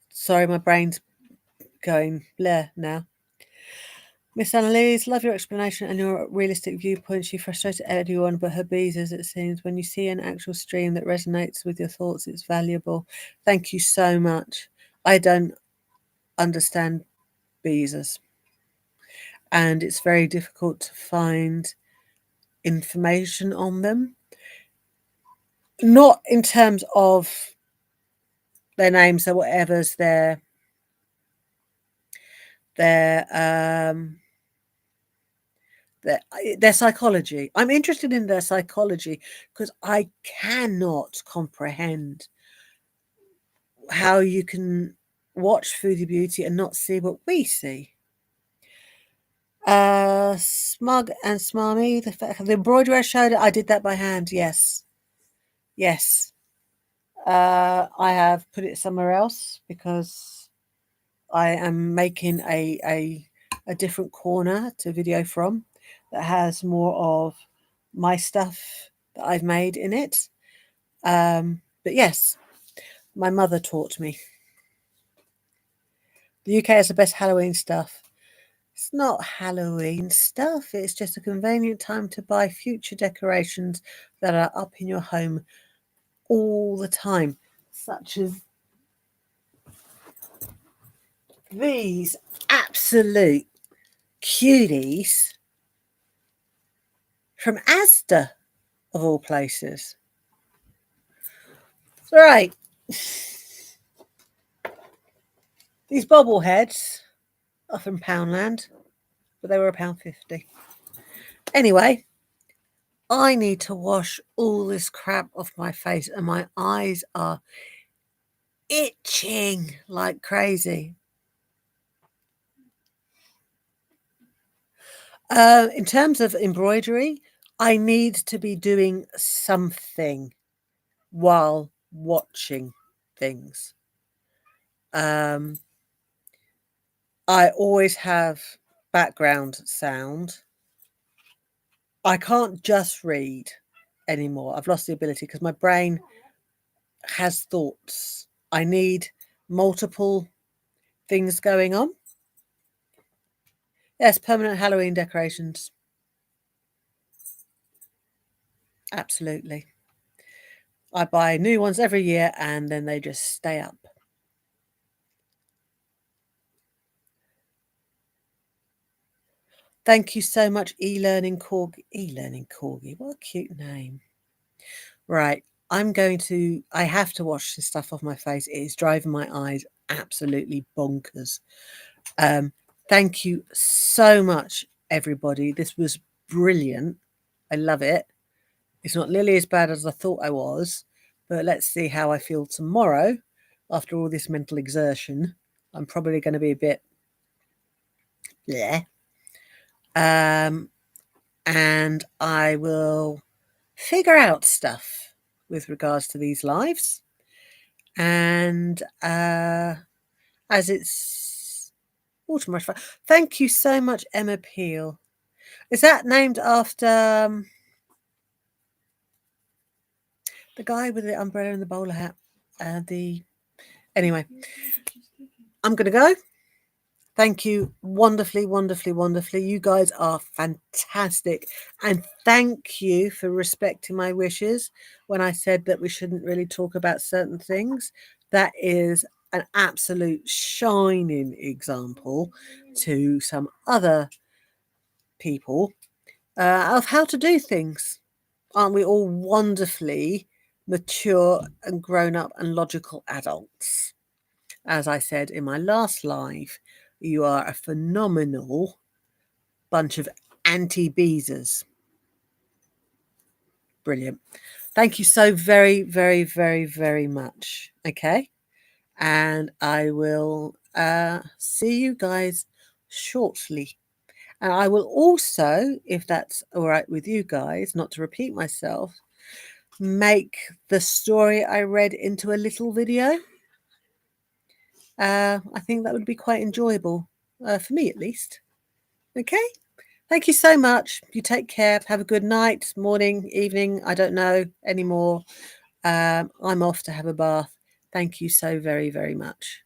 Sorry, my brain's going bleh now. Miss Annalise, love your explanation and your realistic viewpoint. She frustrated everyone but her bees, as it seems. When you see an actual stream that resonates with your thoughts, it's valuable. Thank you so much. I don't understand bees, and it's very difficult to find information on them. Not in terms of their names, so whatever's their psychology. I'm interested in their psychology because I cannot comprehend how you can watch Foodie Beauty and not see what we see. Smug and Smarmy, the embroidery I showed, I did that by hand. Yes. I have put it somewhere else because I am making a different corner to video from that has more of my stuff that I've made in it. But yes, my mother taught me. The UK has the best Halloween stuff. It's not Halloween stuff. It's just a convenient time to buy future decorations that are up in your home all the time, such as these absolute cuties from Asda, of all places. Right. These bobbleheads are from Poundland, but they were £1.50. Anyway, I need to wash all this crap off my face, and my eyes are itching like crazy. In terms of embroidery, I need to be doing something while watching things. I always have background sound. I can't just read anymore. I've lost the ability because my brain has thoughts. I need multiple things going on. Yes, permanent Halloween decorations. Absolutely. I buy new ones every year and then they just stay up. Thank you so much, e-learning corgi. E-learning corgi, what a cute name. Right, I have to wash this stuff off my face. It is driving my eyes absolutely bonkers. Thank you so much, everybody. This was brilliant. I love it. It's not nearly as bad as I thought I was, but let's see how I feel tomorrow after all this mental exertion. I'm probably going to be a bit bleh. And I will figure out stuff with regards to these lives. And as it's autumn rush, thank you so much, Emma Peel. Is that named after the guy with the umbrella and the bowler hat? Anyway, I'm going to go. Thank you. Wonderfully, wonderfully, wonderfully. You guys are fantastic. And thank you for respecting my wishes when I said that we shouldn't really talk about certain things. That is an absolute shining example to some other people of how to do things. Aren't we all wonderfully mature and grown up and logical adults? As I said in my last live, you are a phenomenal bunch of anti-beezers. Brilliant. Thank you so very, very, very, very much. Okay. And I will see you guys shortly. And I will also, if that's all right with you guys, not to repeat myself, make the story I read into a little video. I think that would be quite enjoyable, for me at least. Okay? Thank you so much. You take care. Have a good night, morning, evening. I don't know anymore. I'm off to have a bath. Thank you so very, very much.